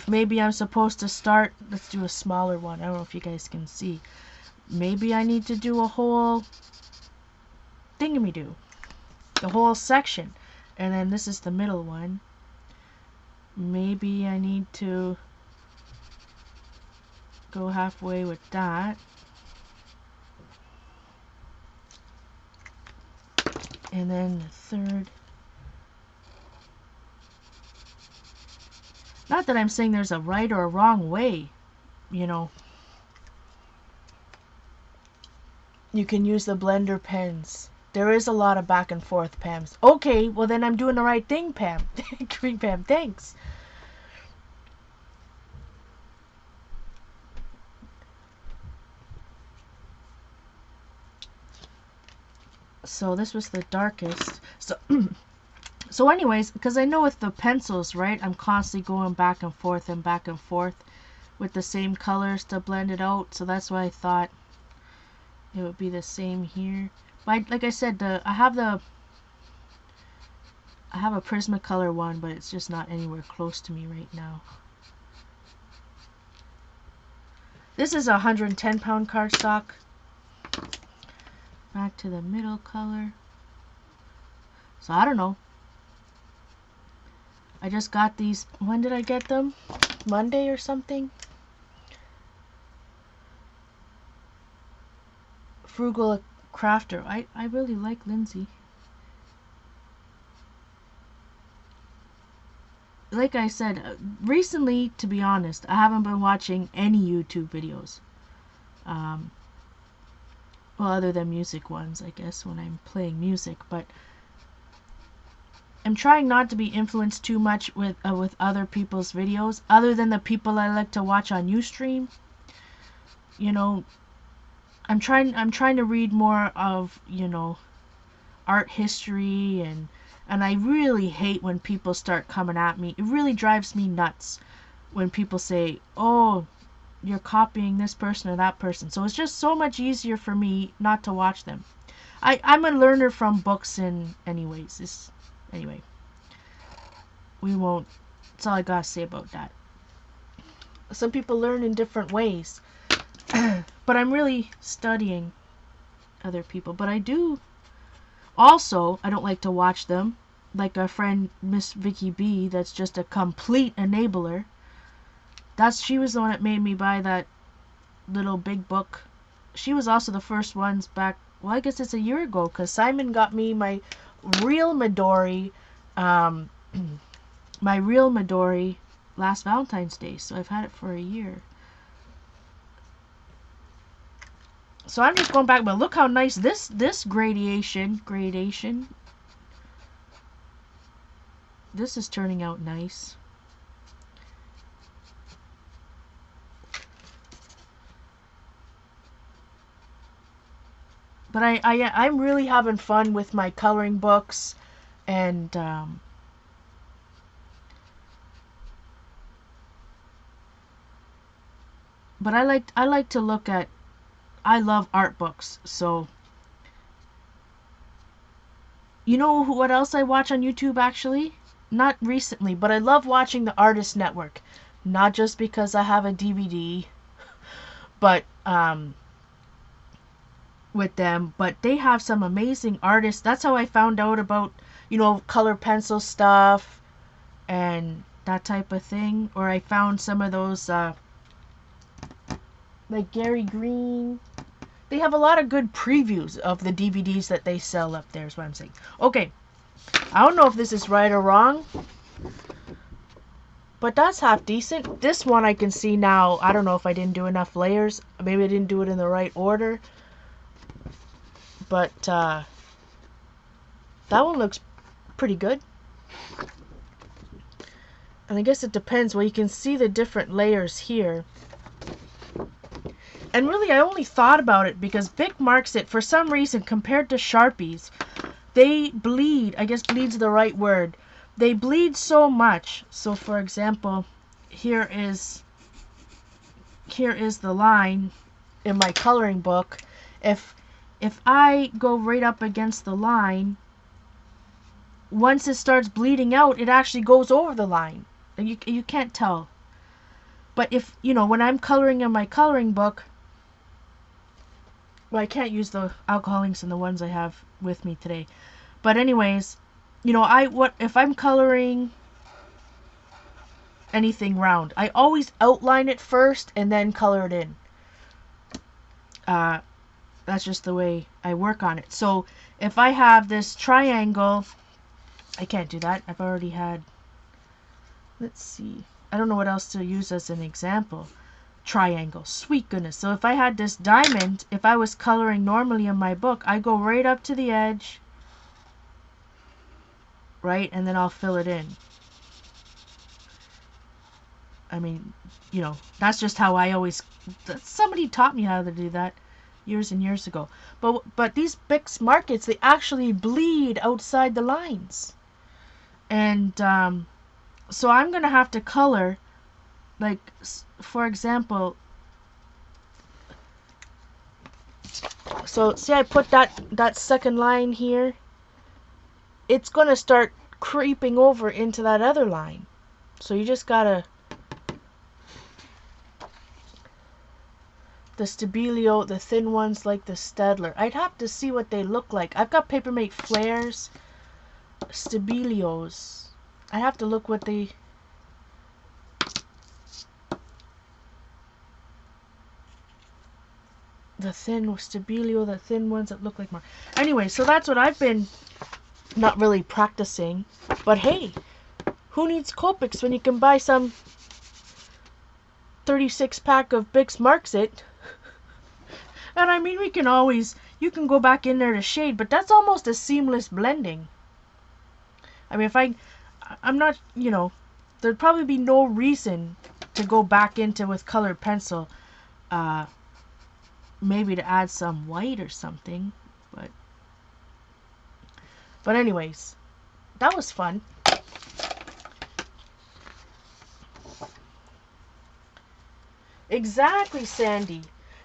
maybe I'm supposed to start, let's do a smaller one. I don't know if you guys can see. Maybe I need to do a whole thingamidoo. The whole section. And then this is the middle one. Maybe I need to go halfway with that. And then the third. Not that I'm saying there's a right or a wrong way, you know. You can use the blender pens. There is a lot of back and forth, Pams. Okay, well then I'm doing the right thing, Pam. Green Pam, thanks. So this was the darkest. So anyways, because I know with the pencils, right, I'm constantly going back and forth with the same colors to blend it out. So that's why I thought it would be the same here. But like I said, I have a Prismacolor one, but it's just not anywhere close to me right now. This is a 110-pound cardstock. Back to the middle color. So I don't know. I just got these. When did I get them? Monday or something? Frugal Crafter. I really like Lindsay. Like I said, recently, to be honest, I haven't been watching any YouTube videos. Well, other than music ones, I guess, when I'm playing music. But I'm trying not to be influenced too much with other people's videos, other than the people I like to watch on Ustream. You know, I'm trying to read more of, you know, art history, and I really hate when people start coming at me. It really drives me nuts when people say, "Oh, you're copying this person or that person." So it's just so much easier for me not to watch them. I'm a learner from books, and anyway, we won't. That's all I gotta say about that. Some people learn in different ways, but I'm really studying other people. But I do also, I don't like to watch them, like our friend Miss Vicky B. That's just a complete enabler. She was the one that made me buy that little big book. She was also the first ones back. Well, I guess it's a year ago, because Simon got me my real Midori, my real Midori last Valentine's Day. So I've had it for a year. So I'm just going back, but look how nice this gradation. This is turning out nice. But I'm really having fun with my coloring books, and but I like to look at. I love art books, so you know what else I watch on YouTube actually? Not recently, but I love watching the Artist Network. Not just because I have a DVD, but with them, but they have some amazing artists. That's how I found out about, you know, color pencil stuff and that type of thing. Or I found some of those like Gary Green. They have a lot of good previews of the DVDs that they sell up there, is what I'm saying. Okay, I don't know if this is right or wrong, but that's half decent. This one I can see now. I don't know if I didn't do enough layers. Maybe I didn't do it in the right order. But that one looks pretty good. And I guess it depends. Well, you can see the different layers here. And really, I only thought about it because Bic marks it, for some reason, compared to Sharpies, they bleed. I guess bleed's the right word. They bleed so much. So, for example, here is the line in my coloring book. If I go right up against the line, once it starts bleeding out, it actually goes over the line. And you can't tell. But if, you know, when I'm coloring in my coloring book, well, I can't use the alcohol inks and the ones I have with me today. But anyways, you know, if I'm coloring anything round. I always outline it first and then color it in. That's just the way I work on it. So if I have this triangle, I can't do that. I've already had, let's see. I don't know what else to use as an example. Triangle, sweet goodness. So if I had this diamond, if I was coloring normally in my book, I go right up to the edge, right, and then I'll fill it in. I mean, you know, that's just how I always, somebody taught me how to do that years and years ago. But these Bix markets, they actually bleed outside the lines. And so I'm going to have to color, like, for example, so see I put that second line here. It's going to start creeping over into that other line. So you just got to, the Stabilo, the thin ones like the Staedtler. I'd have to see what they look like. I've got Papermate Flares, Stabilios. I have to look what they, the thin Stabilio, the thin ones that look like more. Anyway, so that's what I've been not really practicing. But hey, who needs Copics when you can buy some 36 pack of Bix Marks It? And I mean, we can always, you can go back in there to shade, but that's almost a seamless blending. I mean, if I'm not, you know, there'd probably be no reason to go back into with colored pencil, maybe to add some white or something, but anyways, that was fun. Exactly, Sandy.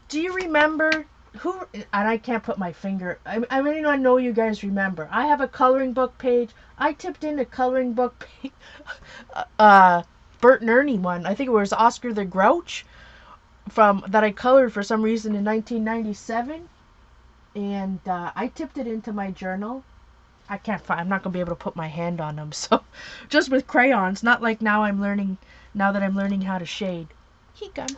Do you remember who, and I can't put my finger, I really don't know you guys remember. I have a coloring book page. I tipped in a coloring book page, Bert and Ernie one. I think it was Oscar the Grouch from that I colored for some reason in 1997. And I tipped it into my journal. I can't find, I'm not going to be able to put my hand on them. So just with crayons, not like now that I'm learning how to shade. Heat gun.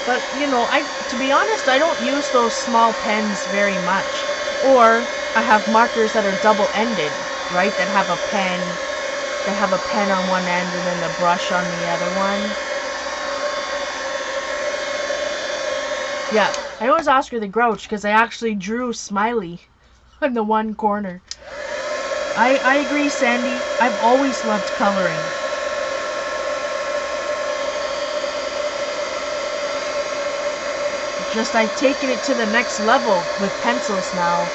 But, you know, to be honest, I don't use those small pens very much. Or I have markers that are double-ended, right? That have a pen on one end and then the brush on the other one. Yeah, I know it's Oscar the Grouch because I actually drew Smiley on the one corner. I agree, Sandy. I've always loved coloring. Just I've taken it to the next level with pencils now.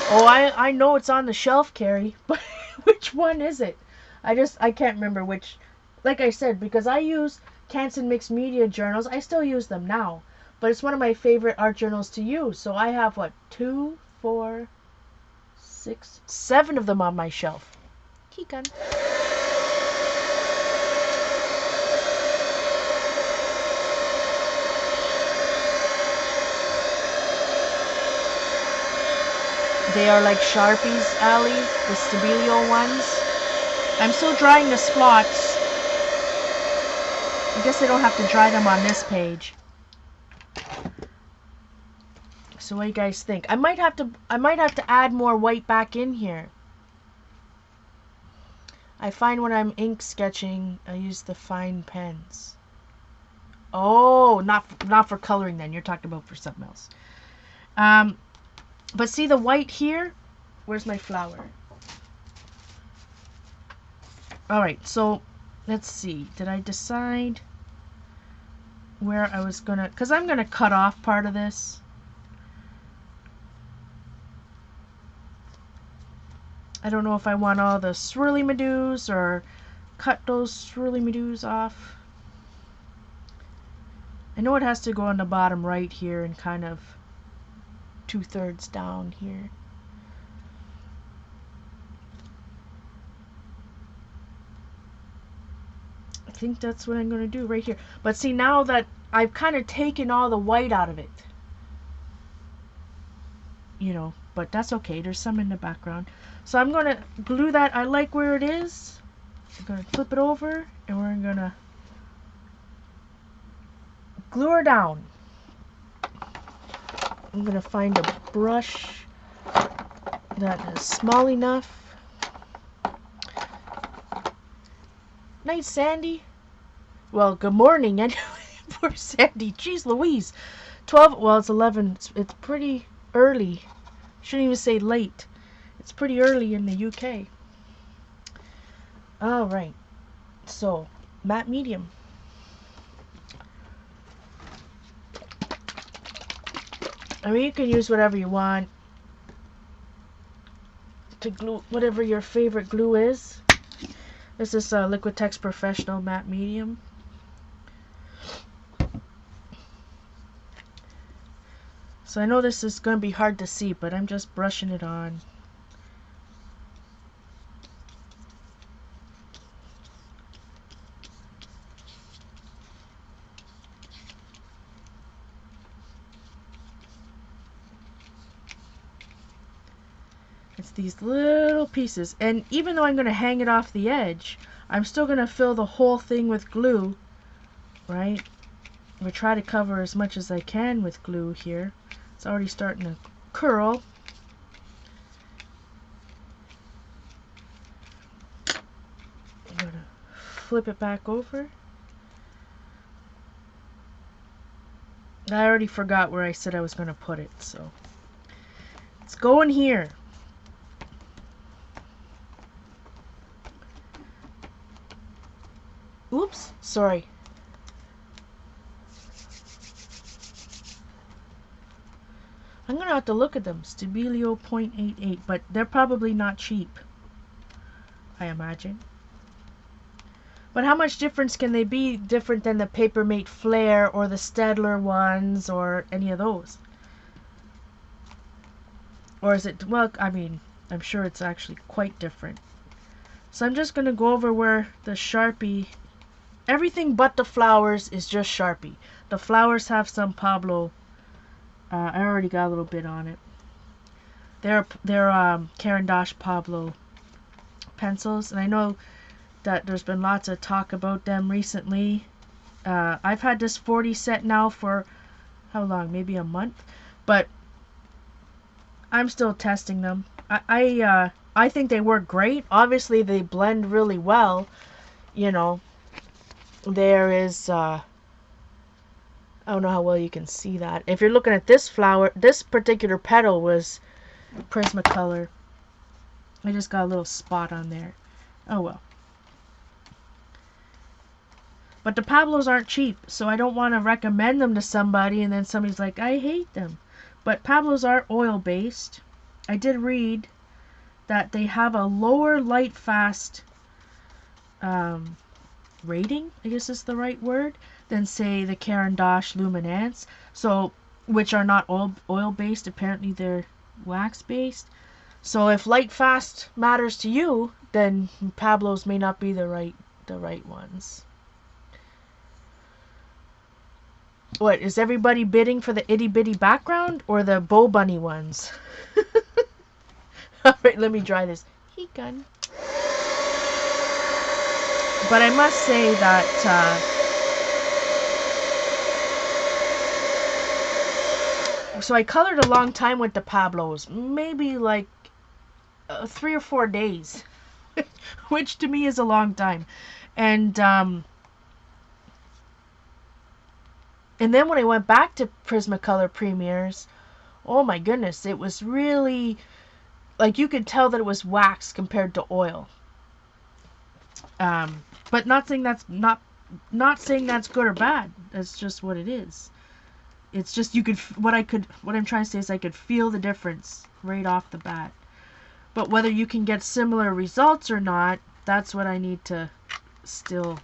Oh, I know it's on the shelf, Carrie, but which one is it? I can't remember which. Like I said, because I use Canson Mixed Media journals, I still use them now. But it's one of my favorite art journals to use. So I have, what, 2, 4, 6, 7 of them on my shelf. Heat gun. They are like Sharpies, Allie, the Stabilio ones. I'm still drying the splots. I guess I don't have to dry them on this page. So what do you guys think? I might have to add more white back in here. I find when I'm ink sketching, I use the fine pens. Oh, not for coloring then. You're talking about for something else. But see the white here? Where's my flower? Alright, so let's see. Did I decide where I was gonna... Because I'm gonna cut off part of this. I don't know if I want all the swirly madoos or cut those swirly madoos off. I know it has to go on the bottom right here and kind of 2/3 down here. I think that's what I'm going to do right here. But see, now that I've kind of taken all the white out of it, you know, but that's okay. There's some in the background. So I'm going to glue that. I like where it is. I'm going to flip it over and we're going to glue her down. I'm going to find a brush that is small enough. Nice, Sandy. Well, good morning anyway. Poor Sandy. Jeez Louise. 12, well, it's 11. It's pretty early. Shouldn't even say late. It's pretty early in the UK. Alright. So, matte medium. I mean, you can use whatever you want to glue, whatever your favorite glue is. This is Liquitex Professional Matte Medium. So I know this is going to be hard to see, but I'm just brushing it on. It's these little pieces, and even though I'm going to hang it off the edge, I'm still going to fill the whole thing with glue, right? I'm going to try to cover as much as I can with glue here. It's already starting to curl. I'm going to flip it back over. I already forgot where I said I was going to put it, so it's going here. Oops, sorry. I'm going to have to look at them. Stabilo 0.88, but they're probably not cheap, I imagine. But how much difference can they be different than the Papermate Flare or the Staedtler ones or any of those? Or is it, well, I mean, I'm sure it's actually quite different. So I'm just going to go over where the Sharpie, everything but the flowers is just Sharpie. The flowers have some Pablo. I already got a little bit on it. They're Caran d'Ache Pablo pencils, and I know that there's been lots of talk about them recently. I've had this 40 set now for how long? Maybe a month, but I'm still testing them. I think they work great. Obviously, they blend really well. You know, there is. I don't know how well you can see that. If you're looking at this flower, this particular petal was Prismacolor. I just got a little spot on there. Oh well. But the Pablos aren't cheap, so I don't want to recommend them to somebody and then somebody's like, I hate them. But Pablos are oil-based. I did read that they have a lower light fast rating, I guess is the right word, than say the Caran d'Ache Luminance, so which are not oil-based. Apparently they're wax-based. So if light fast matters to you, then Pablos may not be the right ones. What, is everybody bidding for the itty bitty background or the Bow Bunny ones? Alright, let me dry this heat gun. But I must say that so I colored a long time with the Pablos, maybe like 3 or 4 days, which to me is a long time. And then when I went back to Prismacolor Premiers, oh my goodness, it was really, like, you could tell that it was wax compared to oil. But not saying that's not saying that's good or bad. That's just what it is. It's just what I'm trying to say is I could feel the difference right off the bat. But whether you can get similar results or not, that's what I need to still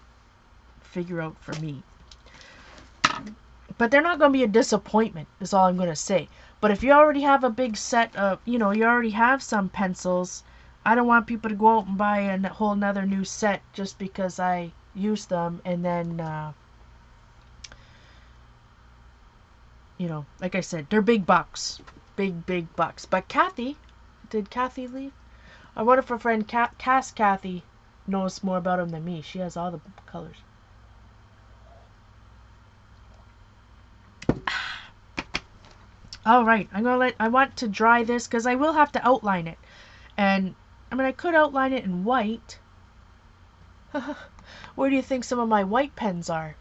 figure out for me. But they're not going to be a disappointment, is all I'm going to say. But if you already have a big set of, you already have some pencils, I don't want people to go out and buy a whole nother new set just because I use them and then, like I said, they're big bucks. big bucks. But Kathy, did Kathy leave? I wonder if her friend Kathy knows more about them than me. She has all the colors. All right, I want to dry this because I will have to outline it. And I mean, I could outline it in white. Where do you think some of my white pens are?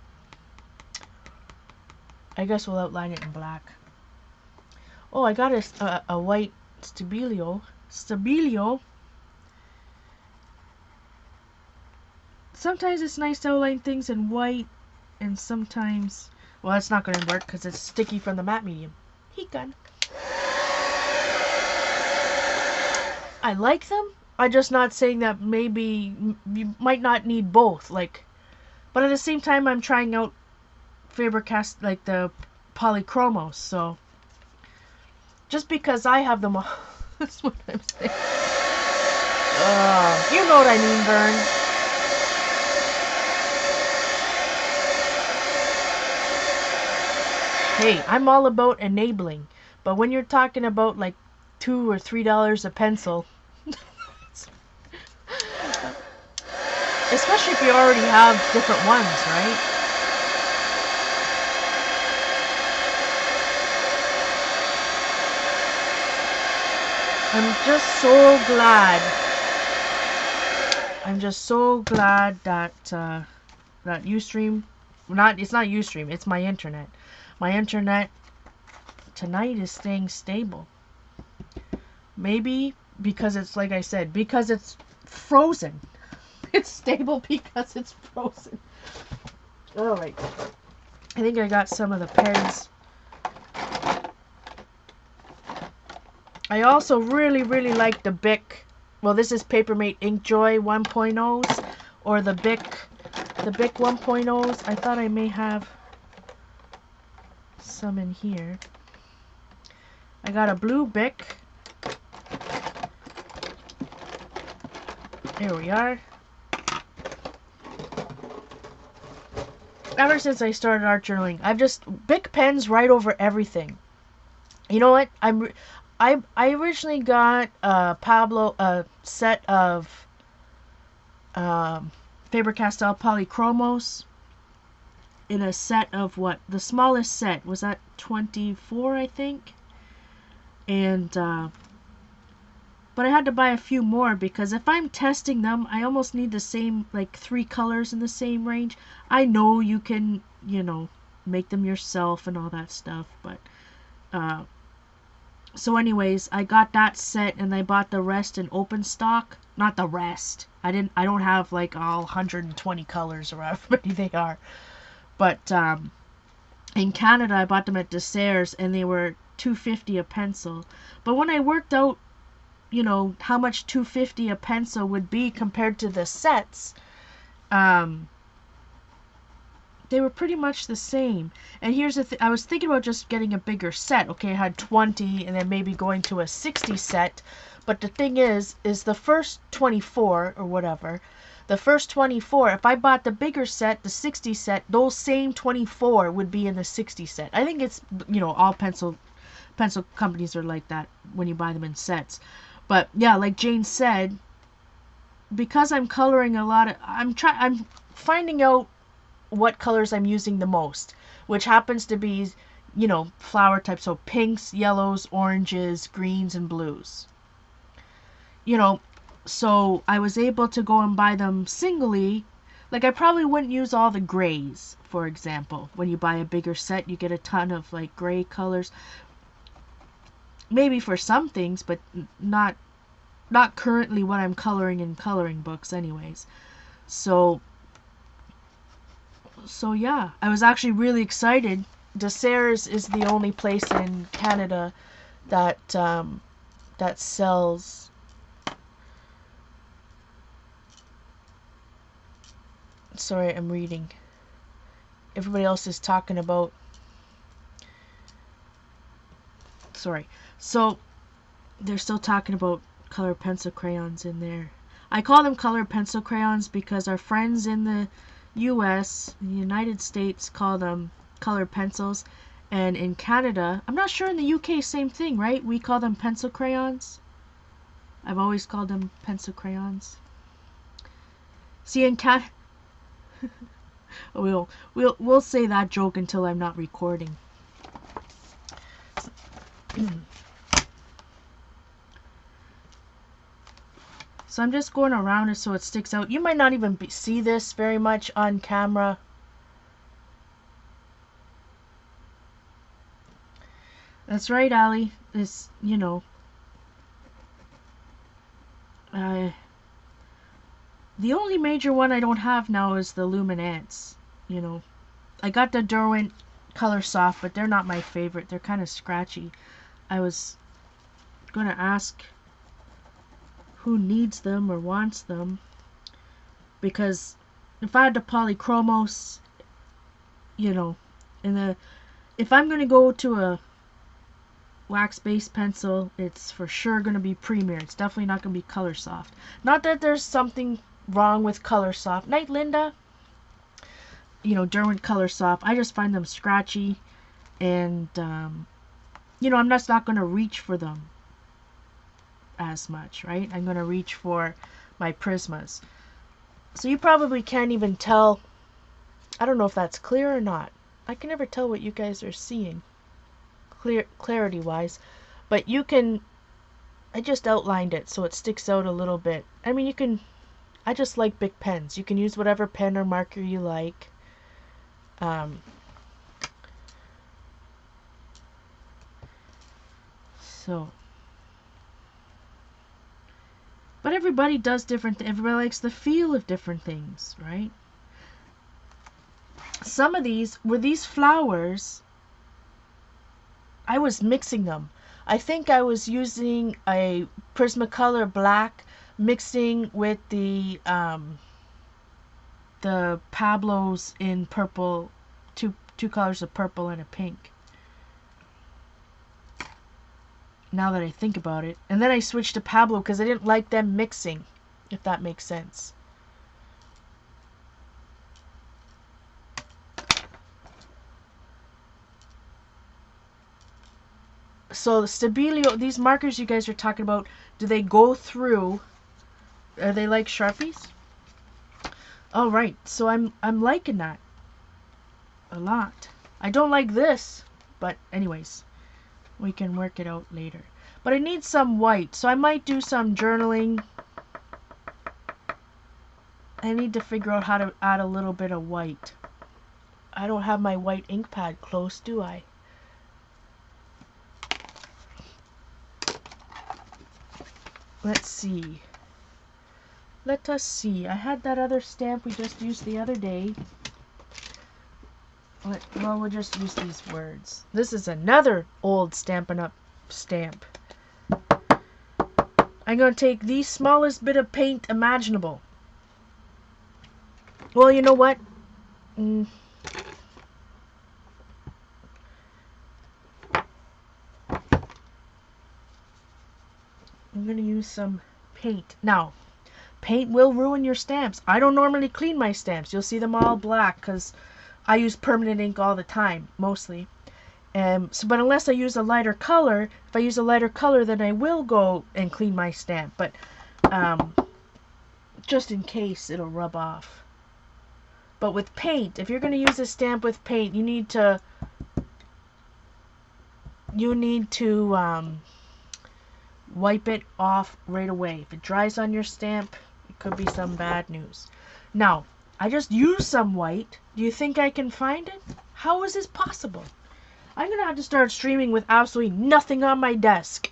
I guess we'll outline it in black. Oh, I got a white Stabilo. Sometimes it's nice to outline things in white, and sometimes, well, that's not going to work because it's sticky from the matte medium. Heat gun. I like them. I'm just not saying that maybe you might not need both. Like, but at the same time, I'm trying out Faber-Castell, like the Polychromos. So just because I have them all, that's what I'm saying. You know what I mean, Vern. Hey, I'm all about enabling, but when you're talking about like $2 or $3 a pencil, especially if you already have different ones, right? I'm just so glad that that Ustream, it's not Ustream, it's my internet. My internet tonight is staying stable. Maybe because it's, like I said, because it's frozen. It's stable because it's frozen. Alright. I think I got some of the pens. I also really like the Bic. Well, this is Papermate Inkjoy 1.0s or the Bic 1.0s. I thought I may have some in here. I got a blue Bic. There we are. Ever since I started art journaling, I've just Bic pens right over everything. You know what? I originally got a set of Faber-Castell Polychromos in a set of what? The smallest set was that 24, I think. And but I had to buy a few more because if I'm testing them, I almost need the same, like 3 colors in the same range. I know you can, you know, make them yourself and all that stuff, but so anyways, I got that set and I bought the rest in open stock. Not the rest. I don't have like all 120 colors or however many they are. But in Canada I bought them at Desserts and they were $2.50 a pencil. But when I worked out, you know, how much $2.50 a pencil would be compared to the sets, they were pretty much the same. And here's the thing, I was thinking about just getting a bigger set. Okay, I had 20 and then maybe going to a 60 set. But the thing is the first 24 or whatever, the first 24, if I bought the bigger set, the 60 set, those same 24 would be in the 60 set. I think it's, you know, all pencil companies are like that when you buy them in sets. But yeah, like Jane said, because I'm coloring a lot of, I'm finding out what colors I'm using the most, which happens to be, you know, flower types, so pinks, yellows, oranges, greens, and blues. You know, so I was able to go and buy them singly. Like, I probably wouldn't use all the grays, for example. When you buy a bigger set, you get a ton of, like, gray colors. Maybe for some things, but not currently what I'm coloring in coloring books anyways. So yeah, I was actually really excited. Desserts is the only place in Canada that that sells sorry, I'm reading. Everybody else is talking about sorry. So they're still talking about colored pencil crayons in there. I call them colored pencil crayons because our friends in the US, the United States, call them colored pencils, And in Canada, I'm not sure in the UK, same thing, right? We call them pencil crayons. I've always called them pencil crayons. See, in Canada, we'll say that joke until I'm not recording. So I'm just going around it so it sticks out. You might not even see this very much on camera. That's right, Allie. This, you know, the only major one I don't have now is the Luminance. You know, I got the Derwent Color Soft, but they're not my favorite. They're kind of scratchy. I was gonna ask who needs them or wants them, because if I had the Polychromos, you know, if I'm gonna go to a wax-based pencil, it's for sure gonna be Premier. It's definitely not gonna be Color Soft. Not that there's something wrong with Color Soft. Night, Linda. You know, Derwent Color Soft. I just find them scratchy, and you know, I'm just not gonna reach for them as much, right? I'm gonna reach for my Prismas. So you probably can't even tell. I don't know if that's clear or not. I can never tell what you guys are seeing, clarity wise, but you can. I just outlined it so it sticks out a little bit. I mean, you can. I just like big pens. You can use whatever pen or marker you like. But everybody does different. Everybody likes the feel of different things, right? Some of these were these flowers. I was mixing them. I think I was using a Prismacolor black mixing with the Pablos in purple, two colors of purple and a pink. Now that I think about it. And then I switched to Pablo because I didn't like them mixing, if that makes sense. So the Stabilo, these markers you guys are talking about, do they go through? Are they like Sharpies? All right, so I'm liking that a lot. I don't like this, but anyways, we can work it out later. But I need some white, so I might do some journaling. I need to figure out how to add a little bit of white. I don't have my white ink pad close, do I? Let's see. Let us see. I had that other stamp we just used the other day. Well, we'll just use these words. This is another old Stampin' Up! Stamp. I'm going to take the smallest bit of paint imaginable. Well, you know what? I'm going to use some paint. Now, paint will ruin your stamps. I don't normally clean my stamps. You'll see them all black because I use permanent ink all the time, mostly. But unless I use a lighter color, if I use a lighter color, then I will go and clean my stamp. But just in case, it'll rub off. But with paint, if you're going to use a stamp with paint, you need to wipe it off right away. If it dries on your stamp, it could be some bad news. Now, I just used some white. Do you think I can find it? How is this possible? I'm going to have to start streaming with absolutely nothing on my desk.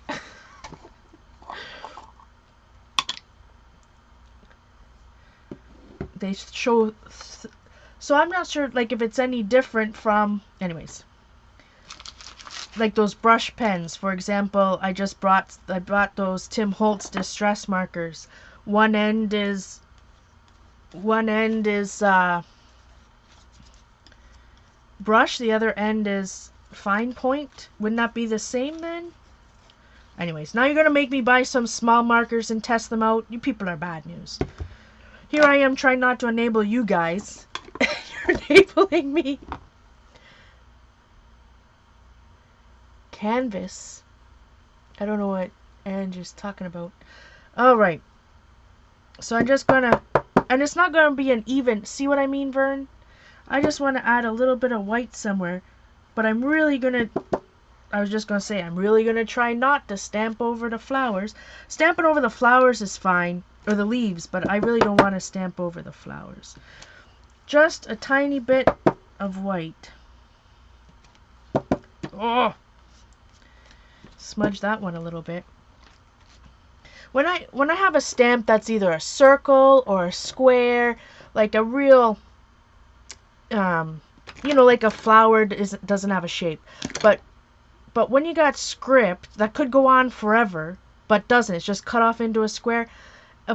They show... So I'm not sure like if it's any different from... Anyways. Like those brush pens, for example, I bought those Tim Holtz distress markers. One end is brush, the other end is fine point. Wouldn't that be the same then? Anyways, now you're gonna make me buy some small markers and test them out. You people are bad news. Here I am trying not to enable you guys. You're enabling me. canvas. I don't know what Angie's talking about. Alright. So I'm just gonna, and it's not gonna be an even, see what I mean, Vern? I just want to add a little bit of white somewhere, but I'm really gonna, I was just gonna say, I'm really gonna try not to stamp over the flowers. Stamping over the flowers is fine, or the leaves, but I really don't want to stamp over the flowers. Just a tiny bit of white. Oh! Smudge that one a little bit. When I have a stamp that's either a circle or a square, like a real, like a flower doesn't have a shape, but when you got script that could go on forever, but doesn't, it's just cut off into a square.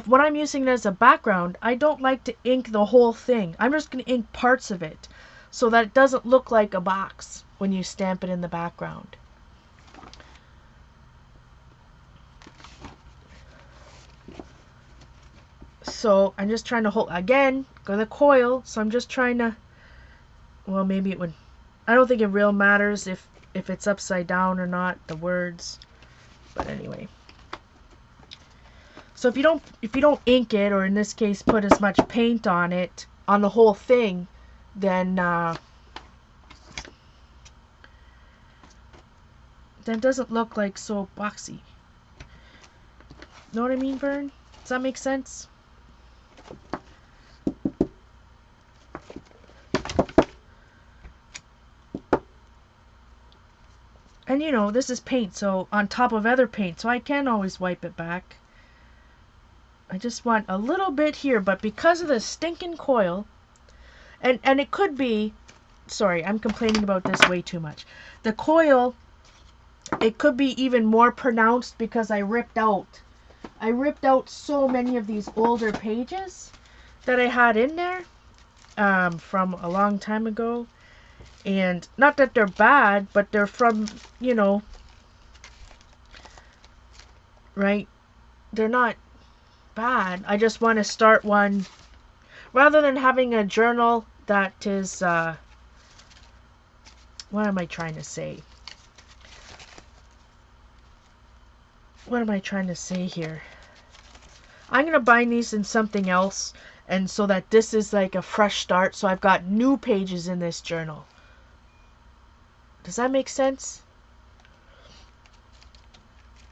When I'm using it as a background, I don't like to ink the whole thing. I'm just going to ink parts of it so that it doesn't look like a box when you stamp it in the background. So I'm just trying to hold, again, go the coil, so I'm just trying to, well, maybe it would, I don't think it real matters if it's upside down or not, the words, but anyway. So if you don't ink it, or in this case put as much paint on it, on the whole thing, then it doesn't look like so boxy. Know what I mean, Vern? Does that make sense? And this is paint, so on top of other paint, so I can always wipe it back. I just want a little bit here, but because of the stinking coil, and it could be, sorry, I'm complaining about this way too much. The coil, it could be even more pronounced because I ripped out so many of these older pages that I had in there from a long time ago. And not that they're bad, but they're from, right? They're not bad. I just want to start one, rather than having a journal that is, what am I trying to say? What am I trying to say here? I'm going to bind these in something else, and so that this is like a fresh start, so I've got new pages in this journal. Does that make sense?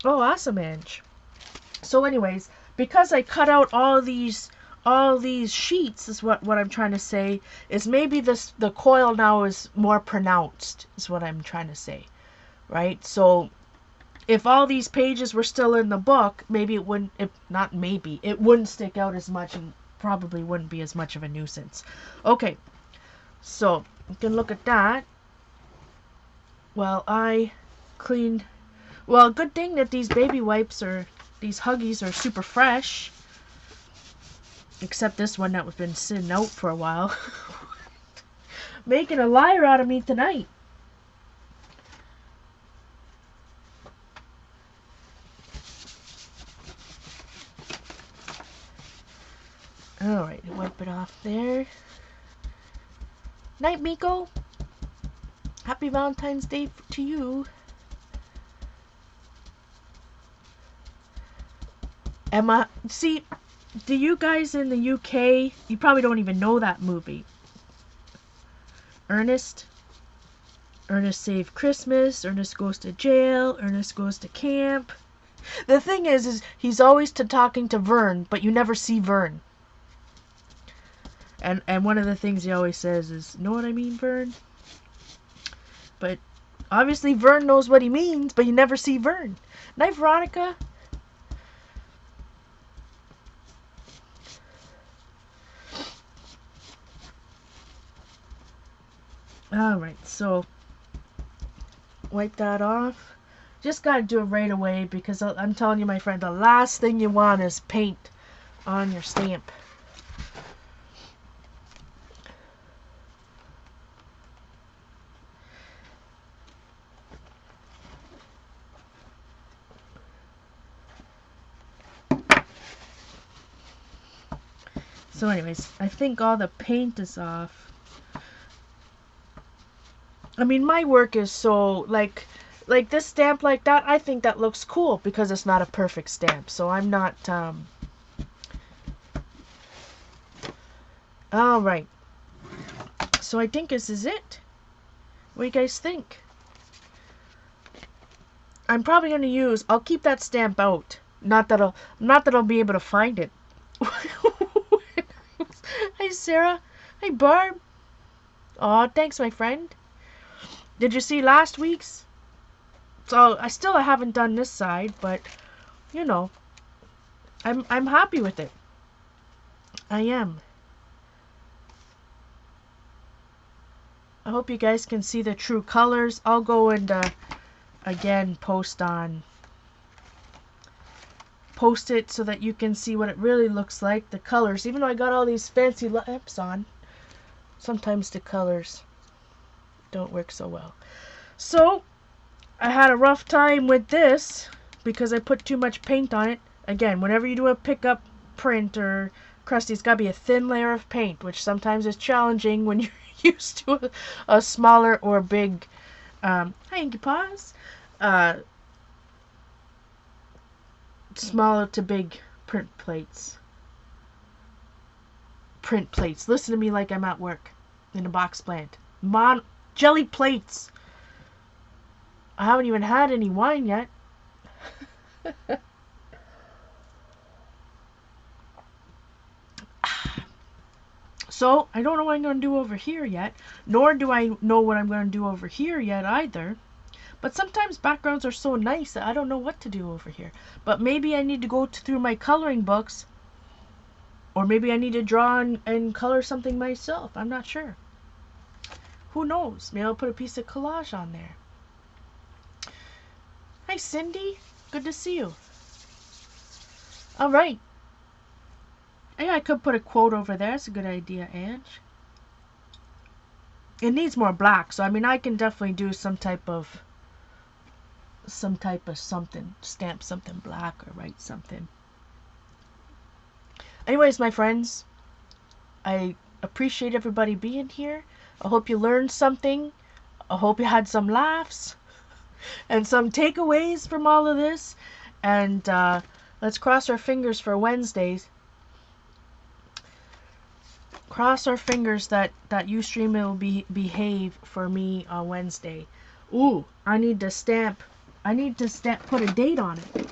Oh, awesome, Ange. So anyways, because I cut out all these sheets, is what I'm trying to say, is maybe the coil now is more pronounced, is what I'm trying to say, right? So if all these pages were still in the book, maybe it wouldn't, it wouldn't stick out as much and probably wouldn't be as much of a nuisance. Okay, so you can look at that. Well, I cleaned, well, good thing that these baby wipes these Huggies are super fresh. Except this one that was been sitting out for a while. Making a liar out of me tonight. Alright, wipe it off there. Night, Miko. Happy Valentine's Day to you. Emma, see, do you guys in the UK, you probably don't even know that movie. Ernest Saved Christmas, Ernest Goes to Jail, Ernest Goes to Camp. The thing is he's always talking to Vern, but you never see Vern. And one of the things he always says is, know what I mean, Vern? But obviously Vern knows what he means, but you never see Vern. Night, Veronica. Alright, so wipe that off. Just gotta do it right away because I'm telling you, my friend, the last thing you want is paint on your stamp. So anyways, I think all the paint is off. I mean, my work is so, like, like this stamp like that, I think that looks cool because it's not a perfect stamp. So I'm not, alright. So I think this is it. What do you guys think? I'm probably going to use, I'll keep that stamp out. Not that I'll be able to find it. Hey Sarah. Hey Barb. Aw, thanks my friend. Did you see last week's? So I haven't done this side, but you know, I'm happy with it. I am. I hope you guys can see the true colors. I'll go and again post it so that you can see what it really looks like, the colors. Even though I got all these fancy lamps on, sometimes the colors don't work so well. So I had a rough time with this because I put too much paint on it. Again, whenever you do a pickup print or crusty, it's got to be a thin layer of paint, which sometimes is challenging when you're used to a smaller or big, hi Inky Paws, smaller to big print plates. Print plates. Listen to me like I'm at work in a box plant. Jelly plates. I haven't even had any wine yet. So, I don't know what I'm going to do over here yet, nor do I know what I'm going to do over here yet either. But sometimes backgrounds are so nice that I don't know what to do over here. But maybe I need to go through my coloring books, or maybe I need to draw and color something myself. I'm not sure. Who knows? Maybe I'll put a piece of collage on there. Hi, Cindy. Good to see you. All right. Yeah, I could put a quote over there. That's a good idea, Ange. It needs more black, so I mean I can definitely do some type of something. Stamp something black or write something. Anyways, my friends, I appreciate everybody being here. I hope you learned something. I hope you had some laughs and some takeaways from all of this. And let's cross our fingers for Wednesdays. Cross our fingers that Ustream will behave for me on Wednesday. Ooh, I need to put a date on it.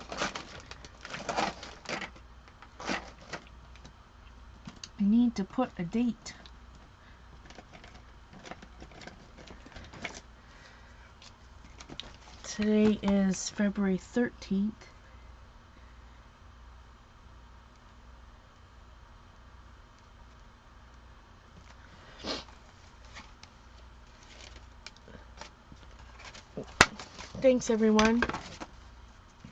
I need to put a date. Today is February 13th. Thanks, everyone.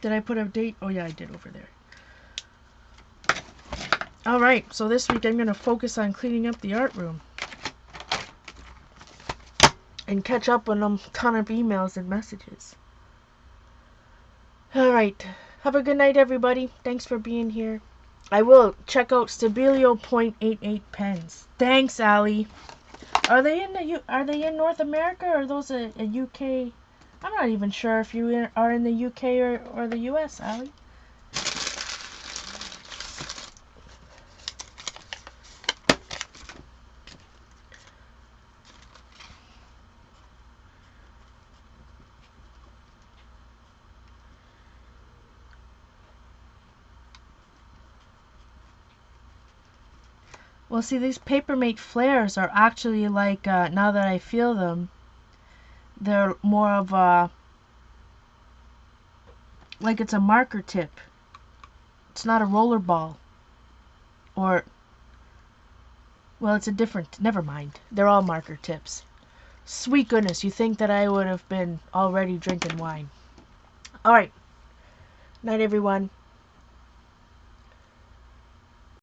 Did I put a date? Oh, yeah, I did over there. Alright, so this week I'm going to focus on cleaning up the art room. And catch up on a ton of emails and messages. Alright, have a good night, everybody. Thanks for being here. I will check out Stabilio .88 pens. Thanks, Allie. Are they in North America, or are those a UK? I'm not even sure if you are in the UK or the US, Allie. Well, see, these Papermate flares are actually like, now that I feel them, they're more of a, like it's a marker tip. It's not a roller ball. Or, well, it's a different, never mind. They're all marker tips. Sweet goodness, you think that I would have been already drinking wine. Alright. Night, everyone.